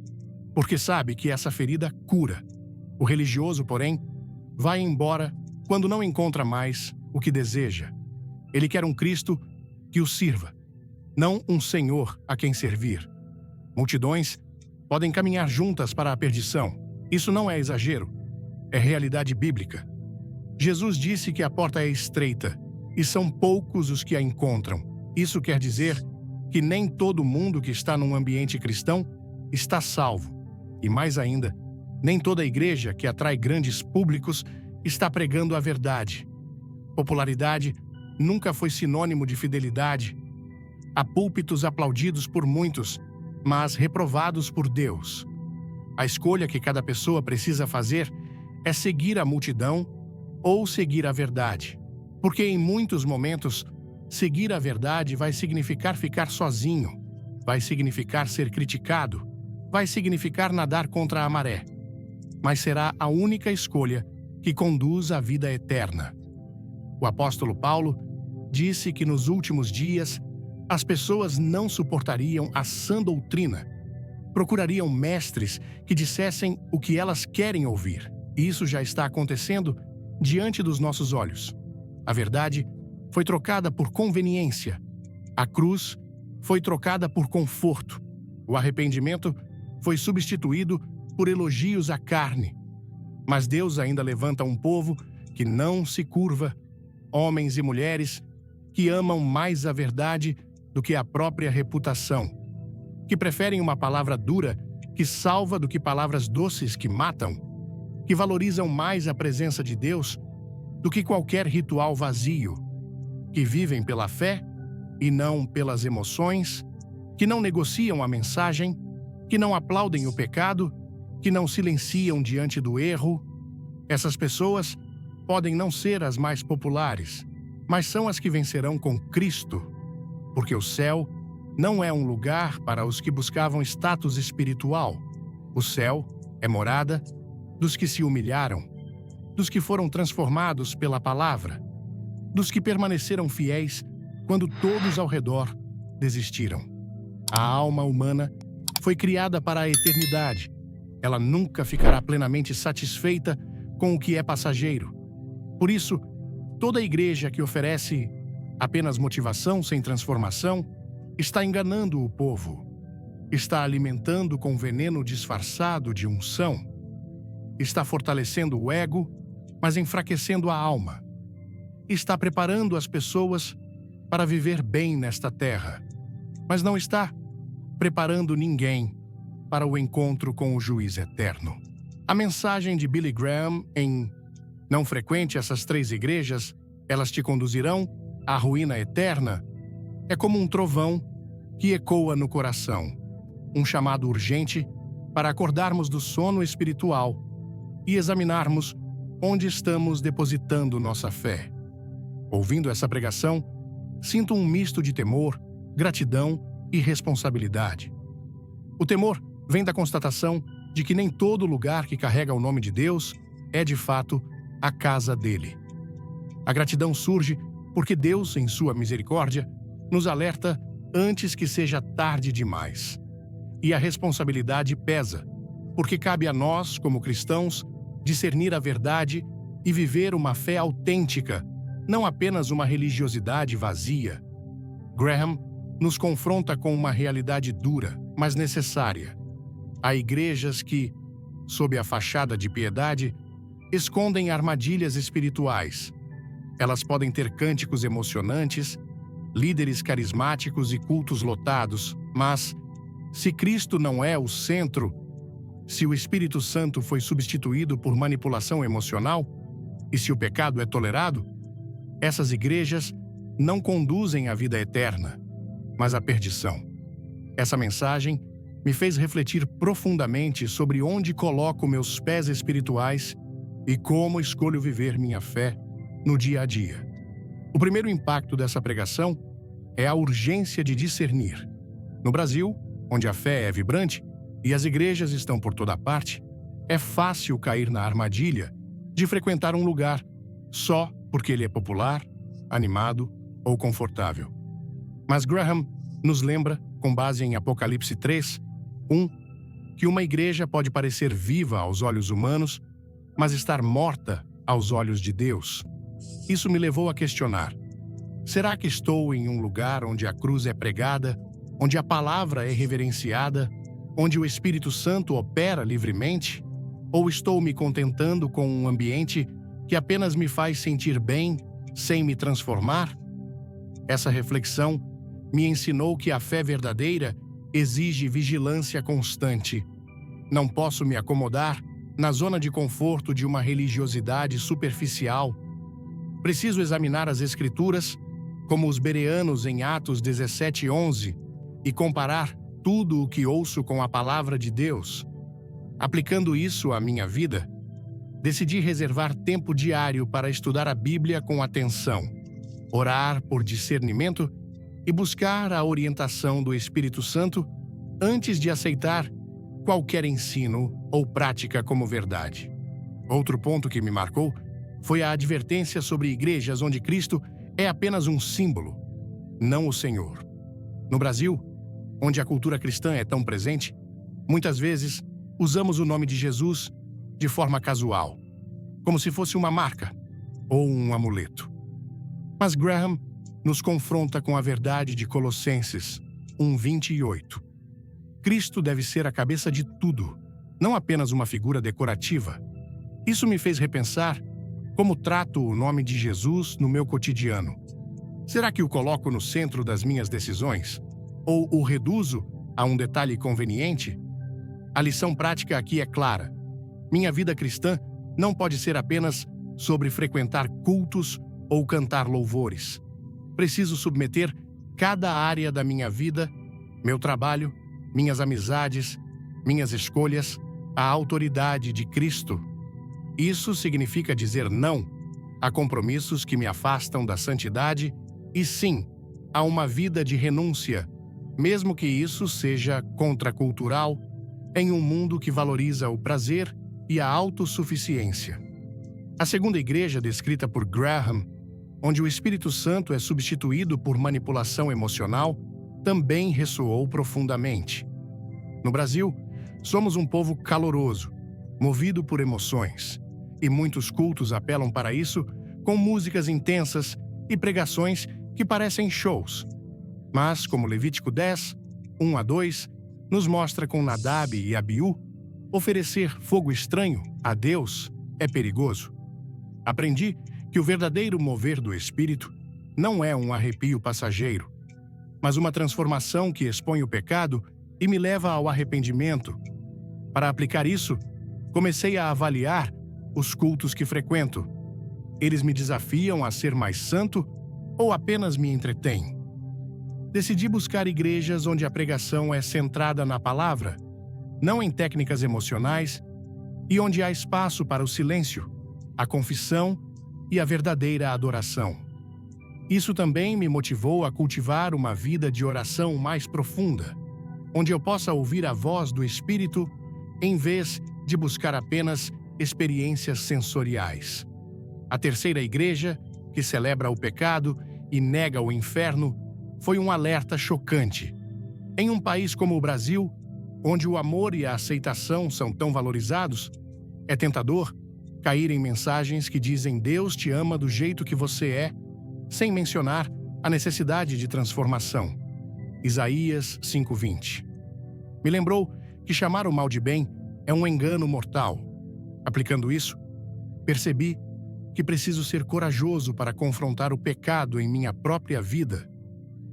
A: porque sabe que essa ferida cura. O religioso, porém, vai embora quando não encontra mais o que deseja. Ele quer um Cristo que o sirva, não um Senhor a quem servir. Multidões podem caminhar juntas para a perdição. Isso não é exagero, é realidade bíblica. Jesus disse que a porta é estreita e são poucos os que a encontram. Isso quer dizer que nem todo mundo que está num ambiente cristão está salvo. E mais ainda, nem toda igreja que atrai grandes públicos está pregando a verdade. Popularidade nunca foi sinônimo de fidelidade. Há púlpitos aplaudidos por muitos, mas reprovados por Deus. A escolha que cada pessoa precisa fazer é seguir a multidão ou seguir a verdade. Porque em muitos momentos, seguir a verdade vai significar ficar sozinho, vai significar ser criticado, vai significar nadar contra a maré. Mas será a única escolha que conduz à vida eterna. O apóstolo Paulo disse que nos últimos dias as pessoas não suportariam a sã doutrina, procurariam mestres que dissessem o que elas querem ouvir. E isso já está acontecendo diante dos nossos olhos. A verdade foi trocada por conveniência. A cruz foi trocada por conforto. O arrependimento foi substituído por elogios à carne. Mas Deus ainda levanta um povo que não se curva, homens e mulheres que amam mais a verdade do que a própria reputação, que preferem uma palavra dura que salva do que palavras doces que matam, que valorizam mais a presença de Deus do que qualquer ritual vazio, que vivem pela fé e não pelas emoções, que não negociam a mensagem, que não aplaudem o pecado, que não silenciam diante do erro. Essas pessoas podem não ser as mais populares, mas são as que vencerão com Cristo, porque o céu não é um lugar para os que buscavam status espiritual. O céu é morada dos que se humilharam, dos que foram transformados pela palavra, dos que permaneceram fiéis quando todos ao redor desistiram. A alma humana foi criada para a eternidade. Ela nunca ficará plenamente satisfeita com o que é passageiro. Por isso, toda igreja que oferece apenas motivação sem transformação está enganando o povo, está alimentando com veneno disfarçado de unção, está fortalecendo o ego, mas enfraquecendo a alma, está preparando as pessoas para viver bem nesta terra, mas não está preparando ninguém para o encontro com o juiz eterno. A mensagem de Billy Graham em "Não frequente essas 3 igrejas, elas te conduzirão à ruína eterna", é como um trovão que ecoa no coração, um chamado urgente para acordarmos do sono espiritual e examinarmos onde estamos depositando nossa fé. Ouvindo essa pregação, sinto um misto de temor, gratidão e responsabilidade. O temor vem da constatação de que nem todo lugar que carrega o nome de Deus é, de fato, a casa dele. A gratidão surge porque Deus, em sua misericórdia, nos alerta antes que seja tarde demais. E a responsabilidade pesa, porque cabe a nós, como cristãos, discernir a verdade e viver uma fé autêntica, não apenas uma religiosidade vazia. Graham nos confronta com uma realidade dura, mas necessária. Há igrejas que, sob a fachada de piedade, escondem armadilhas espirituais. Elas podem ter cânticos emocionantes, líderes carismáticos e cultos lotados, mas, se Cristo não é o centro, se o Espírito Santo foi substituído por manipulação emocional, e se o pecado é tolerado, essas igrejas não conduzem à vida eterna, mas à perdição. Essa mensagem me fez refletir profundamente sobre onde coloco meus pés espirituais e como escolho viver minha fé no dia a dia. O primeiro impacto dessa pregação é a urgência de discernir. No Brasil, onde a fé é vibrante e as igrejas estão por toda parte, é fácil cair na armadilha de frequentar um lugar só porque ele é popular, animado ou confortável. Mas Graham nos lembra, com base em Apocalipse 3, 1, que uma igreja pode parecer viva aos olhos humanos, mas estar morta aos olhos de Deus. Isso me levou a questionar: será que estou em um lugar onde a cruz é pregada, onde a palavra é reverenciada, onde o Espírito Santo opera livremente? Ou estou me contentando com um ambiente que apenas me faz sentir bem, sem me transformar? Essa reflexão me ensinou que a fé verdadeira exige vigilância constante. Não posso me acomodar na zona de conforto de uma religiosidade superficial. Preciso examinar as Escrituras, como os bereanos em Atos 17:11, e comparar tudo o que ouço com a palavra de Deus. Aplicando isso à minha vida, decidi reservar tempo diário para estudar a Bíblia com atenção, orar por discernimento e buscar a orientação do Espírito Santo antes de aceitar qualquer ensino ou prática como verdade. Outro ponto que me marcou foi a advertência sobre igrejas onde Cristo é apenas um símbolo, não o Senhor. No Brasil, onde a cultura cristã é tão presente, muitas vezes usamos o nome de Jesus de forma casual, como se fosse uma marca ou um amuleto. Mas Graham nos confronta com a verdade de Colossenses 1:28. Cristo deve ser a cabeça de tudo, não apenas uma figura decorativa. Isso me fez repensar como trato o nome de Jesus no meu cotidiano. Será que o coloco no centro das minhas decisões? Ou o reduzo a um detalhe conveniente? A lição prática aqui é clara. Minha vida cristã não pode ser apenas sobre frequentar cultos ou cantar louvores. Preciso submeter cada área da minha vida, meu trabalho, minhas amizades, minhas escolhas, à autoridade de Cristo. Isso significa dizer não a compromissos que me afastam da santidade e sim a uma vida de renúncia, mesmo que isso seja contracultural, em um mundo que valoriza o prazer e a autossuficiência. A segunda igreja descrita por Graham, onde o Espírito Santo é substituído por manipulação emocional, também ressoou profundamente. No Brasil, somos um povo caloroso, movido por emoções, e muitos cultos apelam para isso com músicas intensas e pregações que parecem shows. Mas, como Levítico 10, 1-2, nos mostra com Nadab e Abiú, oferecer fogo estranho a Deus é perigoso. Aprendi que o verdadeiro mover do Espírito não é um arrepio passageiro, mas uma transformação que expõe o pecado e me leva ao arrependimento. Para aplicar isso, comecei a avaliar os cultos que frequento. Eles me desafiam a ser mais santo ou apenas me entretêm? Decidi buscar igrejas onde a pregação é centrada na palavra, não em técnicas emocionais, e onde há espaço para o silêncio, a confissão e a verdadeira adoração. Isso também me motivou a cultivar uma vida de oração mais profunda, onde eu possa ouvir a voz do Espírito em vez de buscar apenas experiências sensoriais. A terceira igreja, que celebra o pecado e nega o inferno, foi um alerta chocante. Em um país como o Brasil, onde o amor e a aceitação são tão valorizados, é tentador cair em mensagens que dizem Deus te ama do jeito que você é, sem mencionar a necessidade de transformação. Isaías 5:20. Me lembrou que chamar o mal de bem é um engano mortal. Aplicando isso, percebi que preciso ser corajoso para confrontar o pecado em minha própria vida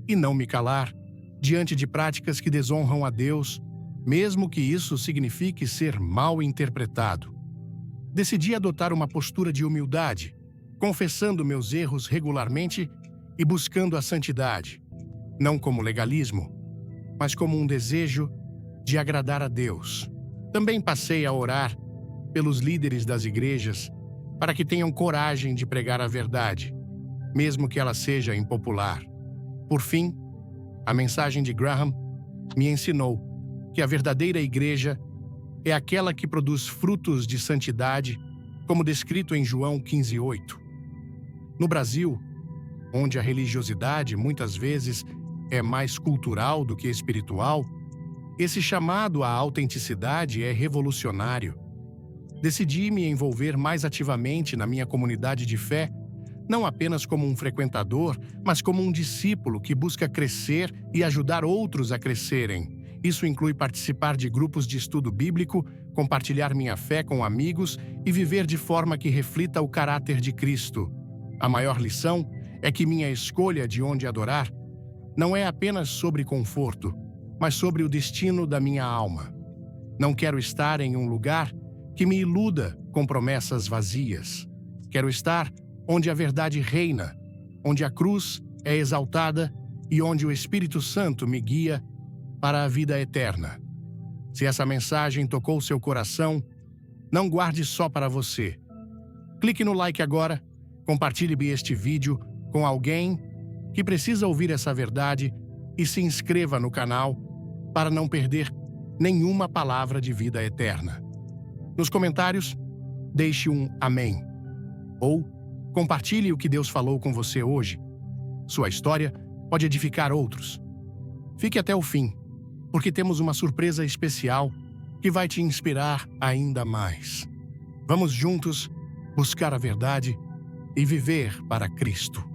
A: e não me calar diante de práticas que desonram a Deus, mesmo que isso signifique ser mal interpretado. Decidi adotar uma postura de humildade, confessando meus erros regularmente e buscando a santidade, não como legalismo, mas como um desejo de agradar a Deus. Também passei a orar pelos líderes das igrejas para que tenham coragem de pregar a verdade, mesmo que ela seja impopular. Por fim, a mensagem de Graham me ensinou que a verdadeira igreja é aquela que produz frutos de santidade, como descrito em João 15:8. No Brasil, onde a religiosidade muitas vezes é mais cultural do que espiritual, esse chamado à autenticidade é revolucionário. Decidi me envolver mais ativamente na minha comunidade de fé, não apenas como um frequentador, mas como um discípulo que busca crescer e ajudar outros a crescerem. Isso inclui participar de grupos de estudo bíblico, compartilhar minha fé com amigos e viver de forma que reflita o caráter de Cristo. A maior lição é que minha escolha de onde adorar não é apenas sobre conforto, mas sobre o destino da minha alma. Não quero estar em um lugar que me iluda com promessas vazias. Quero estar onde a verdade reina, onde a cruz é exaltada e onde o Espírito Santo me guia para a vida eterna. Se essa mensagem tocou seu coração, não guarde só para você. Clique no like agora, compartilhe este vídeo com alguém que precisa ouvir essa verdade e se inscreva no canal para não perder nenhuma palavra de vida eterna. Nos comentários, deixe um amém. Ou compartilhe o que Deus falou com você hoje. Sua história pode edificar outros. Fique até o fim, porque temos uma surpresa especial que vai te inspirar ainda mais. Vamos juntos buscar a verdade e viver para Cristo.